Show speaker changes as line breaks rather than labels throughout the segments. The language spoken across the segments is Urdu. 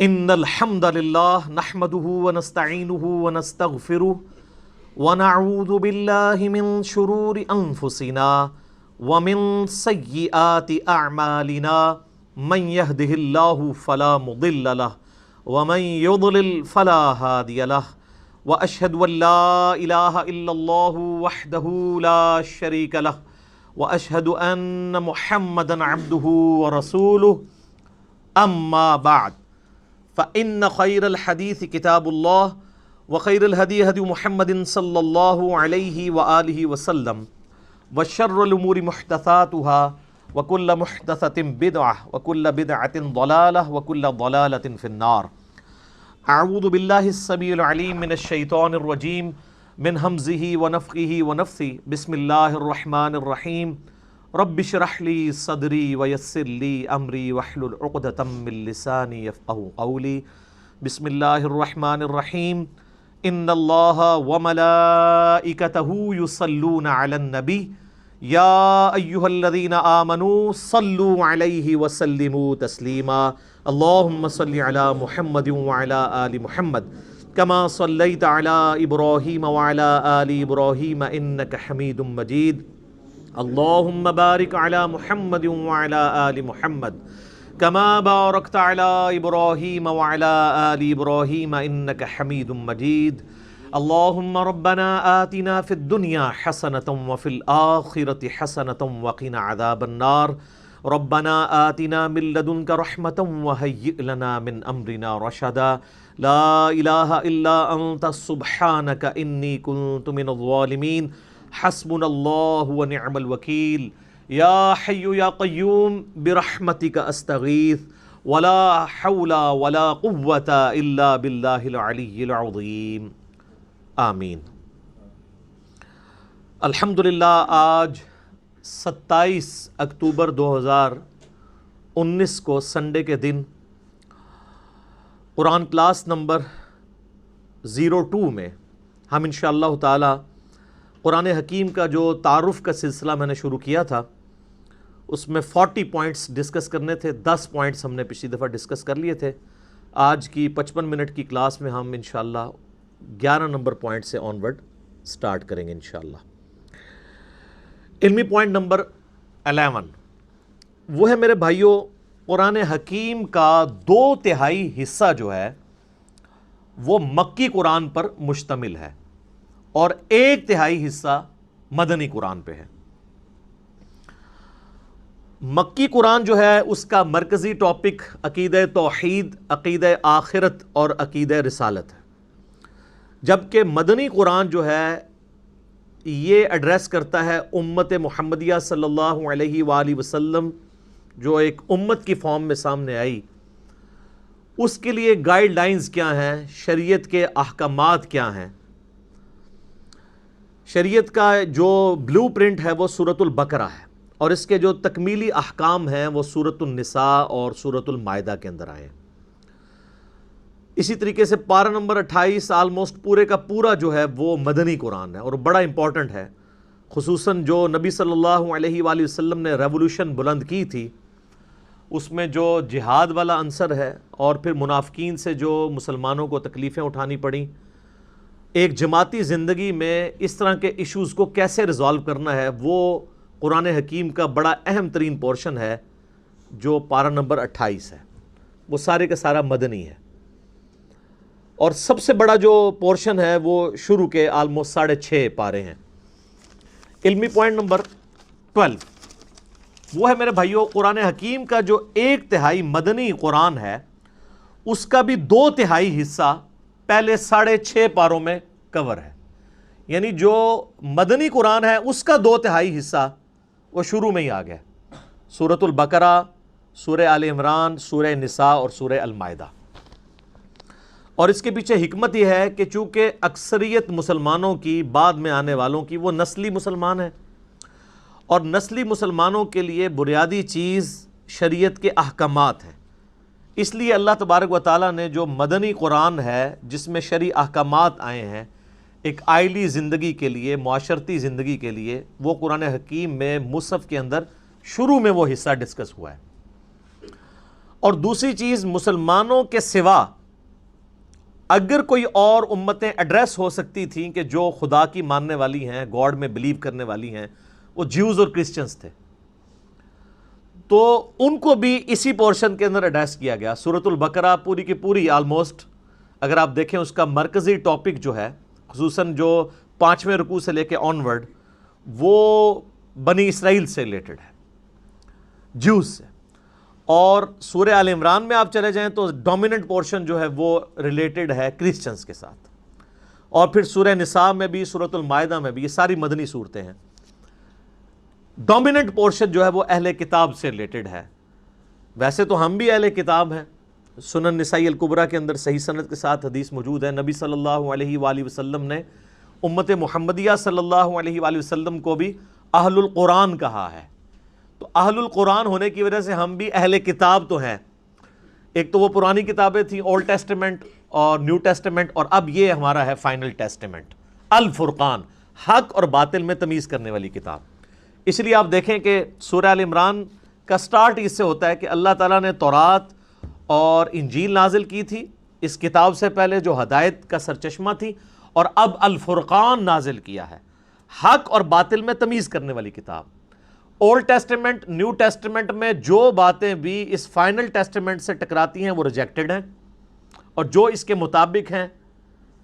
ان الحمد للہ نحمده ونستعینه ونستغفره ونعوذ باللہ من شرور انفسنا ومن سیئات اعمالنا من يهده الله فلا مضل له ومن يضلل فلا هادي له واشهد ان لا اله الا الله وحده لا شريك له واشهد ان محمدا عبده ورسوله اما بعد فإن خير الحديث كتاب الله وخير الهدي هدي محمد صلى الله عليه وآله وسلم وشر الأمور محدثاتها وكل محدثة بدعة وكل بدعة ضلالة وكل ضلالة في النار. أعوذ بالله السميع العليم من الشيطان الرجيم من همزه ونفخه ونفثه. بسم الله الرحمن الرحيم. رب اشرح لي صدري ويسر لي امري واحلل عقدة من لساني يفقهوا قولي. بسم الله الرحمن الرحيم. ان الله وملائكته يصلون على النبي يا ايها الذين آمنوا صلوا عليه وسلموا تسليما. اللهم صل على محمد وعلى آل محمد كما صليت على إبراهيم وعلى آل إبراهيم إنك حميد مجيد. اللهم بارك على محمد وعلى آل محمد كما باركت على إبراهيم وعلى آل إبراهيم إنك حميد مجيد. اللهم ربنا آتنا في الدنيا حسنة وفي الآخرة حسنة وقنا عذاب النار. ربنا آتنا من لدنك رحمة وهيئ لنا من أمرنا رشدا. لا إله إلا أنت سبحانك إني كنت من الظالمين. حسبنا اللہ ونعم الوکیل. یا حی یا قیوم برحمتک استغیث ولا حول ولا قوة الا باللہ العلی العظیم. آمین. الحمدللہ آج 27 اکتوبر 2019 کو سنڈے کے دن قرآن کلاس نمبر 02 میں ہم انشاءاللہ تعالی قرآن حکیم کا جو تعارف کا سلسلہ میں نے شروع کیا تھا اس میں 40 پوائنٹس ڈسکس کرنے تھے. 10 پوائنٹس ہم نے پچھلی دفعہ ڈسکس کر لیے تھے. آج کی 55 منٹ کی کلاس میں ہم انشاءاللہ 11 نمبر پوائنٹ سے آن ورڈ سٹارٹ کریں گے انشاءاللہ. علمی پوائنٹ نمبر 11 وہ ہے میرے بھائیوں، قرآن حکیم کا 2/3 حصہ جو ہے وہ مکی قرآن پر مشتمل ہے اور 1/3 حصہ مدنی قرآن پہ ہے. مکی قرآن جو ہے اس کا مرکزی ٹاپک عقیدہ توحید، عقیدہ آخرت اور عقیدہ رسالت ہے، جبکہ مدنی قرآن جو ہے یہ ایڈریس کرتا ہے امت محمدیہ صلی اللہ علیہ وآلہ وسلم جو ایک امت کی فارم میں سامنے آئی، اس کے لیے گائیڈ لائنز کیا ہیں، شریعت کے احکامات کیا ہیں. شریعت کا جو بلو پرنٹ ہے وہ سورۃ البقرہ ہے اور اس کے جو تکمیلی احکام ہیں وہ سورۃ النساء اور سورۃ المائدہ کے اندر آئے ہیں. اسی طریقے سے پارہ نمبر 28 آلموسٹ پورے کا پورا جو ہے وہ مدنی قرآن ہے اور بڑا امپورٹنٹ ہے، خصوصاً جو نبی صلی اللہ علیہ وآلہ وسلم نے ریولوشن بلند کی تھی اس میں جو جہاد والا عنصر ہے اور پھر منافقین سے جو مسلمانوں کو تکلیفیں اٹھانی پڑیں، ایک جماعتی زندگی میں اس طرح کے ایشوز کو کیسے ریزالو کرنا ہے، وہ قرآن حکیم کا بڑا اہم ترین پورشن ہے جو پارہ نمبر 28 ہے. وہ سارے کا سارا مدنی ہے اور سب سے بڑا جو پورشن ہے وہ شروع کے آلموسٹ 6.5 پارے ہیں. علمی پوائنٹ نمبر 12 وہ ہے میرے بھائیوں، قرآن حکیم کا جو 1/3 مدنی قرآن ہے اس کا بھی 2/3 حصہ پہلے 6.5 پاروں میں کور ہے. یعنی جو مدنی قرآن ہے اس کا 2/3 حصہ وہ شروع میں ہی آ گیا، سورۃ البقرہ، سورہ آل عمران، سورہ نساء اور سورہ المائدہ. اور اس کے پیچھے حکمت یہ ہے کہ چونکہ اکثریت مسلمانوں کی بعد میں آنے والوں کی وہ نسلی مسلمان ہیں اور نسلی مسلمانوں کے لیے بنیادی چیز شریعت کے احکامات ہیں، اس لیے اللہ تبارک و تعالیٰ نے جو مدنی قرآن ہے جس میں شرعی احکامات آئے ہیں ایک آئلی زندگی کے لیے، معاشرتی زندگی کے لیے، وہ قرآن حکیم میں مصحف کے اندر شروع میں وہ حصہ ڈسکس ہوا ہے. اور دوسری چیز، مسلمانوں کے سوا اگر کوئی اور امتیں ایڈریس ہو سکتی تھیں کہ جو خدا کی ماننے والی ہیں، گاڈ میں بلیو کرنے والی ہیں، وہ جیوز اور کرسچنز تھے، تو ان کو بھی اسی پورشن کے اندر ایڈریس کیا گیا۔ سورۃ البقرہ پوری کی پوری آلموسٹ اگر آپ دیکھیں اس کا مرکزی ٹاپک جو ہے، خصوصاً جو 5ویں رکوع سے لے کے آنورڈ، وہ بنی اسرائیل سے ریلیٹڈ ہے، جیوز سے۔ اور سورہ آل عمران میں آپ چلے جائیں تو ڈومیننٹ پورشن جو ہے وہ ریلیٹڈ ہے کرسچنز کے ساتھ، اور پھر سورہ نساء میں بھی، سورۃ المائدہ میں بھی، یہ ساری مدنی صورتیں ہیں۔ ڈومیننٹ پورشن جو ہے وہ اہل کتاب سے ریلیٹڈ ہے۔ ویسے تو ہم بھی اہل کتاب ہیں، سنن نسائی الکبریٰ کے اندر صحیح سند کے ساتھ حدیث موجود ہے، نبی صلی اللہ علیہ وآلہ وسلم نے امت محمدیہ صلی اللہ علیہ وآلہ وسلم کو بھی اہل القرآن کہا ہے۔ تو اہل القرآن ہونے کی وجہ سے ہم بھی اہل کتاب تو ہیں۔ ایک تو وہ پرانی کتابیں تھیں، اولڈ ٹیسٹمنٹ اور نیو ٹیسٹمنٹ، اور اب یہ ہمارا ہے فائنل ٹیسٹمنٹ، الفرقان، حق اور باطل میں تمیز کرنے والی کتاب۔ اس لیے آپ دیکھیں کہ سورہ آل عمران کا سٹارٹ اس سے ہوتا ہے کہ اللہ تعالیٰ نے تورات اور انجیل نازل کی تھی اس کتاب سے پہلے، جو ہدایت کا سرچشمہ تھی، اور اب الفرقان نازل کیا ہے، حق اور باطل میں تمیز کرنے والی کتاب۔ اولڈ ٹیسٹمنٹ، نیو ٹیسٹمنٹ میں جو باتیں بھی اس فائنل ٹیسٹمنٹ سے ٹکراتی ہیں وہ ریجیکٹڈ ہیں، اور جو اس کے مطابق ہیں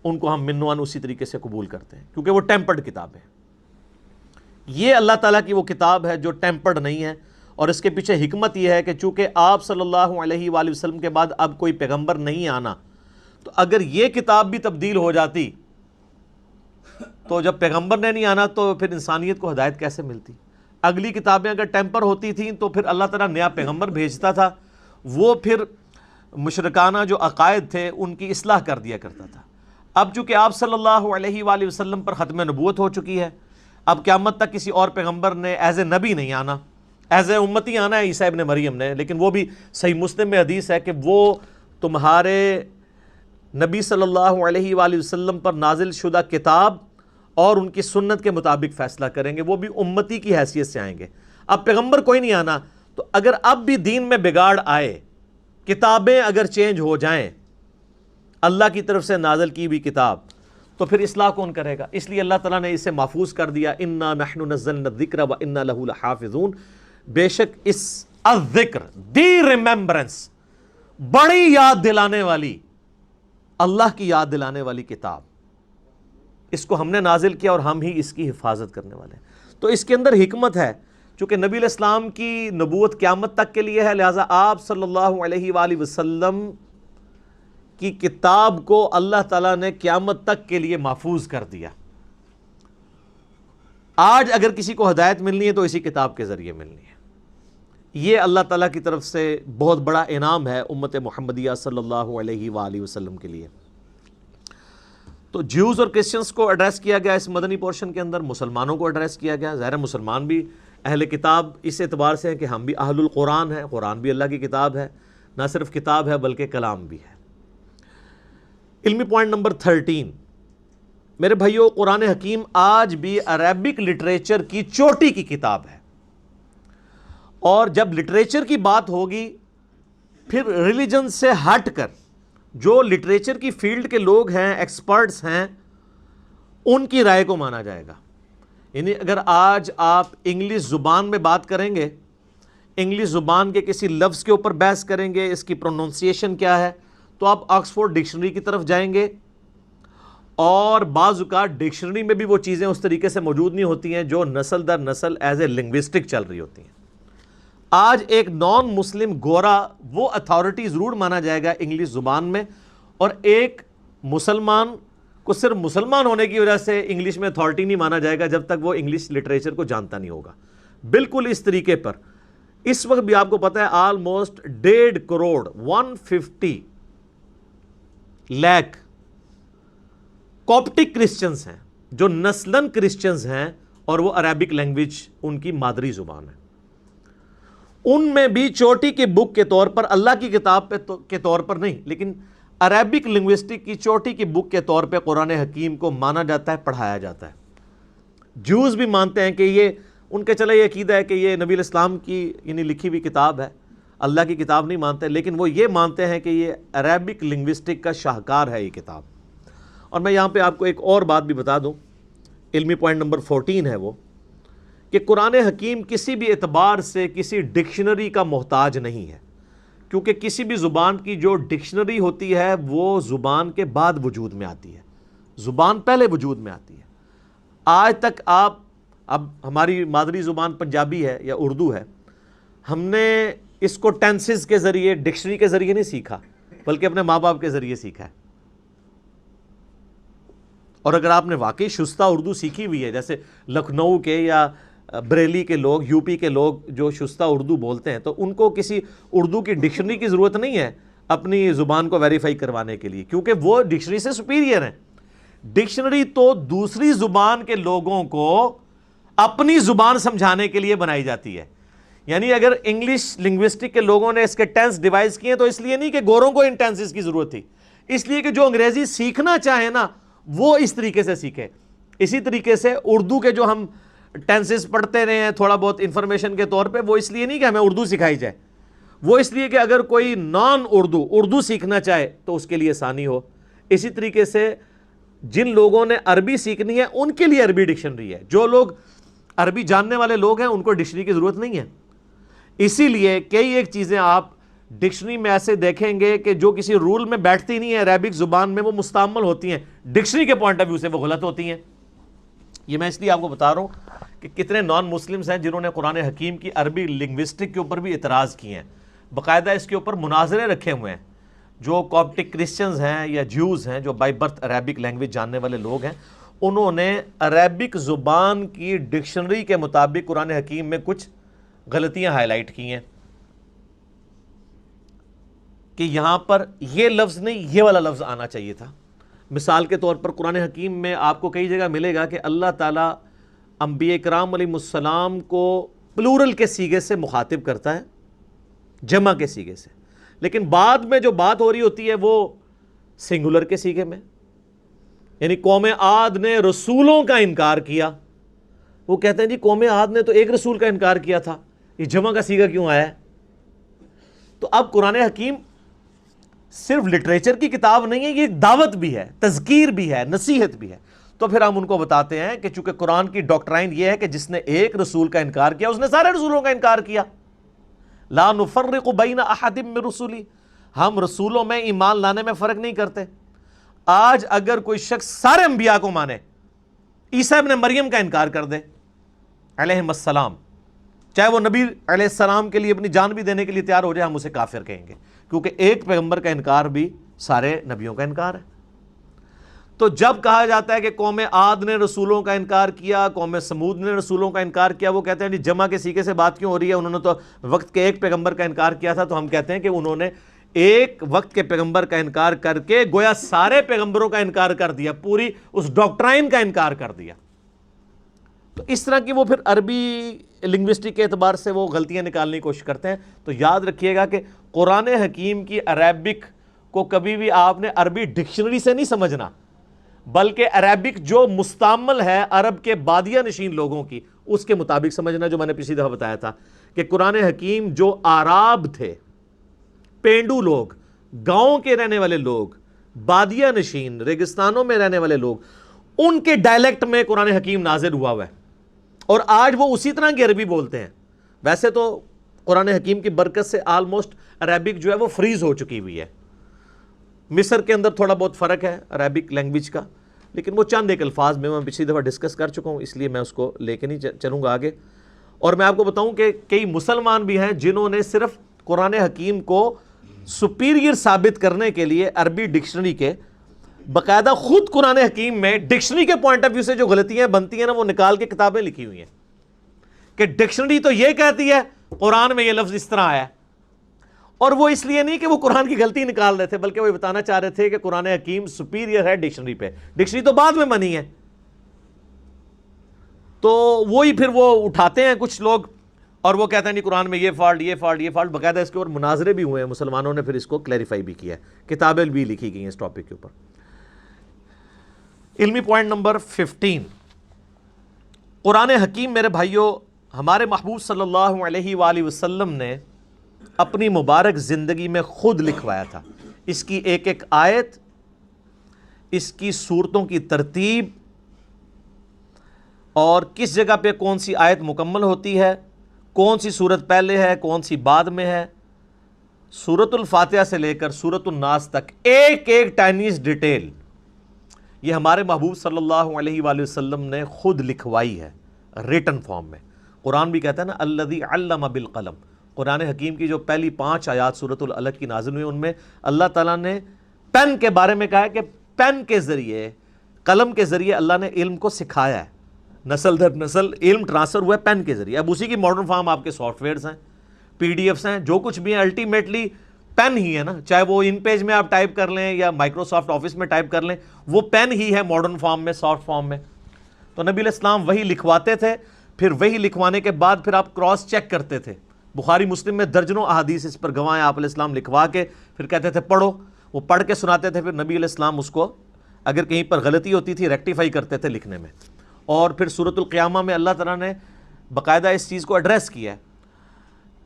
ان کو ہم منوان اسی طریقے سے قبول کرتے ہیں، کیونکہ وہ ٹیمپرڈ کتاب ہے۔ یہ اللہ تعالیٰ کی وہ کتاب ہے جو ٹیمپرڈ نہیں ہے، اور اس کے پیچھے حکمت یہ ہے کہ چونکہ آپ صلی اللہ علیہ وآلہ وسلم کے بعد اب کوئی پیغمبر نہیں آنا، تو اگر یہ کتاب بھی تبدیل ہو جاتی تو جب پیغمبر نے نہیں آنا تو پھر انسانیت کو ہدایت کیسے ملتی؟ اگلی کتابیں اگر ٹیمپر ہوتی تھیں تو پھر اللہ تعالیٰ نیا پیغمبر بھیجتا تھا، وہ پھر مشرکانہ جو عقائد تھے ان کی اصلاح کر دیا کرتا تھا۔ اب چونکہ آپ صلی اللہ علیہ وآلہ وسلم پر ختم نبوت ہو چکی ہے، اب قیامت تک کسی اور پیغمبر نے ایز اے نبی نہیں آنا، ایز اے امتی آنا ہے عیسیٰ ابن مریم نے، لیکن وہ بھی صحیح مسلم میں حدیث ہے کہ وہ تمہارے نبی صلی اللہ علیہ وآلہ وسلم پر نازل شدہ کتاب اور ان کی سنت کے مطابق فیصلہ کریں گے، وہ بھی امتی کی حیثیت سے آئیں گے۔ اب پیغمبر کوئی نہیں آنا، تو اگر اب بھی دین میں بگاڑ آئے، کتابیں اگر چینج ہو جائیں، اللہ کی طرف سے نازل کی ہوئی کتاب، تو پھر اصلاح کون کرے گا؟ اس لیے اللہ تعالیٰ نے اسے محفوظ کر دیا، اِنَّا نَحْنُ نَزَّلْنَا الذِّكْرَ وَإِنَّا لَهُ لَحَافِظُونَ۔ بے شک اس الذکر، دی ریممبرنس، بڑی یاد دلانے والی، اللہ کی یاد دلانے والی کتاب، اس کو ہم نے نازل کیا اور ہم ہی اس کی حفاظت کرنے والے ہیں۔ تو اس کے اندر حکمت ہے، چونکہ نبی علیہ السلام کی نبوت قیامت تک کے لیے ہے، لہٰذا آپ صلی اللہ علیہ وآلہ وسلم کی کتاب کو اللہ تعالیٰ نے قیامت تک کے لیے محفوظ کر دیا۔ آج اگر کسی کو ہدایت ملنی ہے تو اسی کتاب کے ذریعے ملنی ہے۔ یہ اللہ تعالیٰ کی طرف سے بہت بڑا انعام ہے امت محمدیہ صلی اللہ علیہ وآلہ وسلم کے لیے۔ تو جیوز اور کرسچنس کو ایڈریس کیا گیا اس مدنی پورشن کے اندر، مسلمانوں کو ایڈریس کیا گیا۔ ظاہر مسلمان بھی اہل کتاب اس اعتبار سے ہیں کہ ہم بھی اہل القرآن ہیں، قرآن بھی اللہ کی کتاب ہے، نہ صرف کتاب ہے بلکہ کلام بھی ہے۔ علمی پوائنٹ نمبر 13، میرے بھائیو، قرآن حکیم آج بھی عربک لٹریچر کی چوٹی کی کتاب ہے، اور جب لٹریچر کی بات ہوگی پھر ریلیجن سے ہٹ کر جو لٹریچر کی فیلڈ کے لوگ ہیں، ایکسپرٹس ہیں، ان کی رائے کو مانا جائے گا۔ یعنی اگر آج آپ انگلش زبان میں بات کریں گے، انگلش زبان کے کسی لفظ کے اوپر بحث کریں گے، اس کی پروننسیشن کیا ہے، تو آپ آکسفورڈ ڈکشنری کی طرف جائیں گے، اور بعض اوقات ڈکشنری میں بھی وہ چیزیں اس طریقے سے موجود نہیں ہوتی ہیں جو نسل در نسل ایز اے لنگوسٹک چل رہی ہوتی ہیں۔ آج ایک نان مسلم گورا وہ اتھارٹی ضرور مانا جائے گا انگلش زبان میں، اور ایک مسلمان کو صرف مسلمان ہونے کی وجہ سے انگلش میں اتھارٹی نہیں مانا جائے گا جب تک وہ انگلش لٹریچر کو جانتا نہیں ہوگا۔ بالکل اس طریقے پر اس وقت بھی آپ کو پتہ ہے آلموسٹ 1.5 کروڑ 150 لاکھ کوپٹک کرسچنز ہیں جو نسلاً کرسچنز ہیں، اور وہ عربک لینگویج ان کی مادری زبان ہے۔ ان میں بھی چوٹی کی بک کے طور پر، اللہ کی کتاب کے طور پر نہیں، لیکن عربک لنگوسٹک کی چوٹی کی بک کے طور پہ قرآن حکیم کو مانا جاتا ہے، پڑھایا جاتا ہے۔ جوز بھی مانتے ہیں کہ یہ ان کے چلے یہ عقیدہ ہے کہ یہ نبی علیہ السلام کی یعنی لکھی ہوئی کتاب ہے، اللہ کی کتاب نہیں مانتے، لیکن وہ یہ مانتے ہیں کہ یہ عربک لنگوسٹک کا شاہکار ہے یہ کتاب۔ اور میں یہاں پہ آپ کو ایک اور بات بھی بتا دوں، علمی پوائنٹ نمبر 14 ہے وہ، کہ قرآن حکیم کسی بھی اعتبار سے کسی ڈکشنری کا محتاج نہیں ہے، کیونکہ کسی بھی زبان کی جو ڈکشنری ہوتی ہے وہ زبان کے بعد وجود میں آتی ہے، زبان پہلے وجود میں آتی ہے۔ آج تک آپ، اب ہماری مادری زبان پنجابی ہے یا اردو ہے، ہم نے اس کو ٹینسز کے ذریعے، ڈکشنری کے ذریعے نہیں سیکھا، بلکہ اپنے ماں باپ کے ذریعے سیکھا ہے۔ اور اگر آپ نے واقعی شستہ اردو سیکھی ہوئی ہے، جیسے لکھنؤ کے یا بریلی کے لوگ، یو پی کے لوگ جو شستہ اردو بولتے ہیں، تو ان کو کسی اردو کی ڈکشنری کی ضرورت نہیں ہے اپنی زبان کو ویریفائی کروانے کے لیے، کیونکہ وہ ڈکشنری سے سپیریئر ہیں۔ ڈکشنری تو دوسری زبان کے لوگوں کو اپنی زبان سمجھانے کے لیے بنائی جاتی ہے۔ یعنی اگر انگلش لنگوسٹک کے لوگوں نے اس کے ٹینس ڈیوائز کیے تو اس لیے نہیں کہ گوروں کو ان ٹینسز کی ضرورت تھی، اس لیے کہ جو انگریزی سیکھنا چاہیں نا وہ اس طریقے سے سیکھے۔ اسی طریقے سے اردو کے جو ہم ٹینسز پڑھتے رہے ہیں تھوڑا بہت انفارمیشن کے طور پہ، وہ اس لیے نہیں کہ ہمیں اردو سکھائی جائے، وہ اس لیے کہ اگر کوئی نان اردو سیکھنا چاہے تو اس کے لیے آسانی ہو۔ اسی طریقے سے جن لوگوں نے عربی سیکھنی ہے ان کے لیے عربی ڈکشنری ہے، جو لوگ عربی جاننے والے لوگ ہیں ان کو ڈکشنری کی ضرورت نہیں ہے۔ اسی لیے کئی ایک چیزیں آپ ڈکشنری میں ایسے دیکھیں گے کہ جو کسی رول میں بیٹھتی نہیں ہیں عربک زبان میں، وہ مستعمل ہوتی ہیں، ڈکشنری کے پوائنٹ آف ویو سے وہ غلط ہوتی ہیں۔ یہ میں اس لیے آپ کو بتا رہا ہوں کہ کتنے نان مسلمز ہیں جنہوں نے قرآن حکیم کی عربی لنگوسٹک کے اوپر بھی اعتراض کیے ہیں، باقاعدہ اس کے اوپر مناظرے رکھے ہوئے ہیں۔ جو کاپٹک کرسچنز ہیں یا جیوز ہیں جو بائی برتھ عربک لینگویج جاننے والے لوگ ہیں، انہوں نے عربک زبان کی ڈکشنری کے مطابق قرآن حکیم میں کچھ غلطیاں ہائی لائٹ کی ہیں کہ یہاں پر یہ لفظ نہیں یہ والا لفظ آنا چاہیے تھا۔ مثال کے طور پر قرآن حکیم میں آپ کو کئی جگہ ملے گا کہ اللہ تعالیٰ انبیاء کرام علیہ السلام کو پلورل کے سیغے سے مخاطب کرتا ہے، جمع کے سیغے سے، لیکن بعد میں جو بات ہو رہی ہوتی ہے وہ سنگولر کے سیغے میں۔ یعنی قوم عاد نے رسولوں کا انکار کیا، وہ کہتے ہیں جی قوم عاد نے تو ایک رسول کا انکار کیا تھا، یہ جمع کا سیغہ کیوں آیا ہے؟ تو اب قرآن حکیم صرف لٹریچر کی کتاب نہیں ہے، یہ ایک دعوت بھی ہے، تذکیر بھی ہے، نصیحت بھی ہے۔ تو پھر ہم ان کو بتاتے ہیں کہ چونکہ قرآن کی ڈاکٹرائن یہ ہے کہ جس نے ایک رسول کا انکار کیا اس نے سارے رسولوں کا انکار کیا۔ لا نفرق بین احد من رسلی، ہم رسولوں میں ایمان لانے میں فرق نہیں کرتے۔ آج اگر کوئی شخص سارے انبیاء کو مانے، عیسیٰ ابن مریم کا انکار کر دے علیہم السلام، چاہے وہ نبی علیہ السلام کے لیے اپنی جان بھی دینے کے لیے تیار ہو جائے، ہم اسے کافر کہیں گے، کیونکہ ایک پیغمبر کا انکار بھی سارے نبیوں کا انکار ہے۔ تو جب کہا جاتا ہے کہ قوم عاد نے رسولوں کا انکار کیا، قوم سمود نے رسولوں کا انکار کیا، وہ کہتے ہیں جی جمع کے سیغے سے بات کیوں ہو رہی ہے، انہوں نے تو وقت کے ایک پیغمبر کا انکار کیا تھا۔ تو ہم کہتے ہیں کہ انہوں نے ایک وقت کے پیغمبر کا انکار کر کے گویا سارے پیغمبروں کا انکار کر دیا، پوری اس ڈاکٹرائن کا انکار کر دیا۔ تو اس طرح کی وہ پھر عربی لنگوسٹک کے اعتبار سے وہ غلطیاں نکالنے کی کوشش کرتے ہیں۔ تو یاد رکھیے گا کہ قرآن حکیم کی عربک کو کبھی بھی آپ نے عربی ڈکشنری سے نہیں سمجھنا، بلکہ عربک جو مستعمل ہے عرب کے بادیہ نشین لوگوں کی، اس کے مطابق سمجھنا، جو میں نے پچھلی دفعہ بتایا تھا کہ قرآن حکیم جو آراب تھے، پینڈو لوگ، گاؤں کے رہنے والے لوگ، بادیہ نشین ریگستانوں میں رہنے والے لوگ، ان کے ڈائلیکٹ میں قرآن حکیم نازل ہوا ہے، اور آج وہ اسی طرح کی عربی بولتے ہیں۔ ویسے تو قرآن حکیم کی برکت سے آلموسٹ عربک جو ہے وہ فریز ہو چکی ہوئی ہے۔ مصر کے اندر تھوڑا بہت فرق ہے عربک لینگویج کا، لیکن وہ چند ایک الفاظ میں پچھلی دفعہ ڈسکس کر چکا ہوں، اس لیے میں اس کو لے کے نہیں چلوں گا آگے۔ اور میں آپ کو بتاؤں کہ کئی مسلمان بھی ہیں جنہوں نے صرف قرآن حکیم کو سپیریئر ثابت کرنے کے لیے عربی ڈکشنری کے باقاعدہ خود قرآن حکیم میں ڈکشنری کے پوائنٹ آف ویو سے جو غلطیاں بنتی ہیں نا وہ نکال کے کتابیں لکھی ہوئی ہیں کہ ڈکشنری تو یہ کہتی ہے قرآن میں یہ لفظ اس طرح آیا ہے۔ اور وہ اس لیے نہیں کہ وہ قرآن کی غلطی نکال رہے تھے، بلکہ وہ بتانا چاہ رہے تھے کہ قرآن حکیم سپیریئر ہے ڈکشنری پہ، ڈکشنری تو بعد میں بنی ہے۔ تو وہی پھر وہ اٹھاتے ہیں کچھ لوگ اور وہ کہتے ہیں نہیں قرآن میں یہ فالٹ یہ فالٹ یہ فالٹ، باقاعدہ اس کے اوپر مناظرے بھی ہوئے ہیں، مسلمانوں نے پھر اس کو کلیریفائی بھی کیا ہے، کتابیں بھی لکھی گئی ہیں اس ٹاپک کے اوپر۔ علمی پوائنٹ نمبر 15، قرآن حکیم میرے بھائیوں ہمارے محبوب صلی اللہ علیہ وآلہ وسلم نے اپنی مبارک زندگی میں خود لکھوایا تھا۔ اس کی ایک ایک آیت، اس کی صورتوں کی ترتیب، اور کس جگہ پہ کون سی آیت مکمل ہوتی ہے، کون سی صورت پہلے ہے کون سی بعد میں ہے، سورۃ الفاتحہ سے لے کر سورۃ الناس تک ایک ایک ٹائنیز ڈیٹیل یہ ہمارے محبوب صلی اللہ علیہ وآلہ وسلم نے خود لکھوائی ہے ریٹن فارم میں۔ قرآن بھی کہتا ہے نا الذی علم بالقلم، قرآن حکیم کی جو پہلی 5 آیات سورۃ العلق کی نازل ہوئی ان میں اللہ تعالیٰ نے پین کے بارے میں کہا ہے کہ پین کے ذریعے، قلم کے ذریعے اللہ نے علم کو سکھایا ہے، نسل در نسل علم ٹرانسفر ہوا ہے پین کے ذریعے۔ اب اسی کی ماڈرن فارم آپ کے سافٹ ویئرز ہیں، پی ڈی ایفس ہیں، جو کچھ بھی ہیں، الٹیمیٹلی پین ہی ہے نا، چاہے وہ ان پیج میں آپ ٹائپ کر لیں یا مائکروسافٹ آفس میں ٹائپ کر لیں، وہ پین ہی ہے ماڈرن فارم میں، سافٹ فارم میں۔ تو نبی علیہ السلام وہی لکھواتے تھے، پھر وہی لکھوانے کے بعد پھر آپ کراس چیک کرتے تھے۔ بخاری مسلم میں درجنوں احادیث اس پر گواہ ہیں، آپ علیہ السلام لکھوا کے پھر کہتے تھے پڑھو، وہ پڑھ کے سناتے تھے، پھر نبی علیہ السلام اس کو اگر کہیں پر غلطی ہوتی تھی ریکٹیفائی کرتے تھے لکھنے میں۔ اور پھر سورۃ القیامہ میں اللہ تعالیٰ نے باقاعدہ اس چیز کو ایڈریس کیا ہے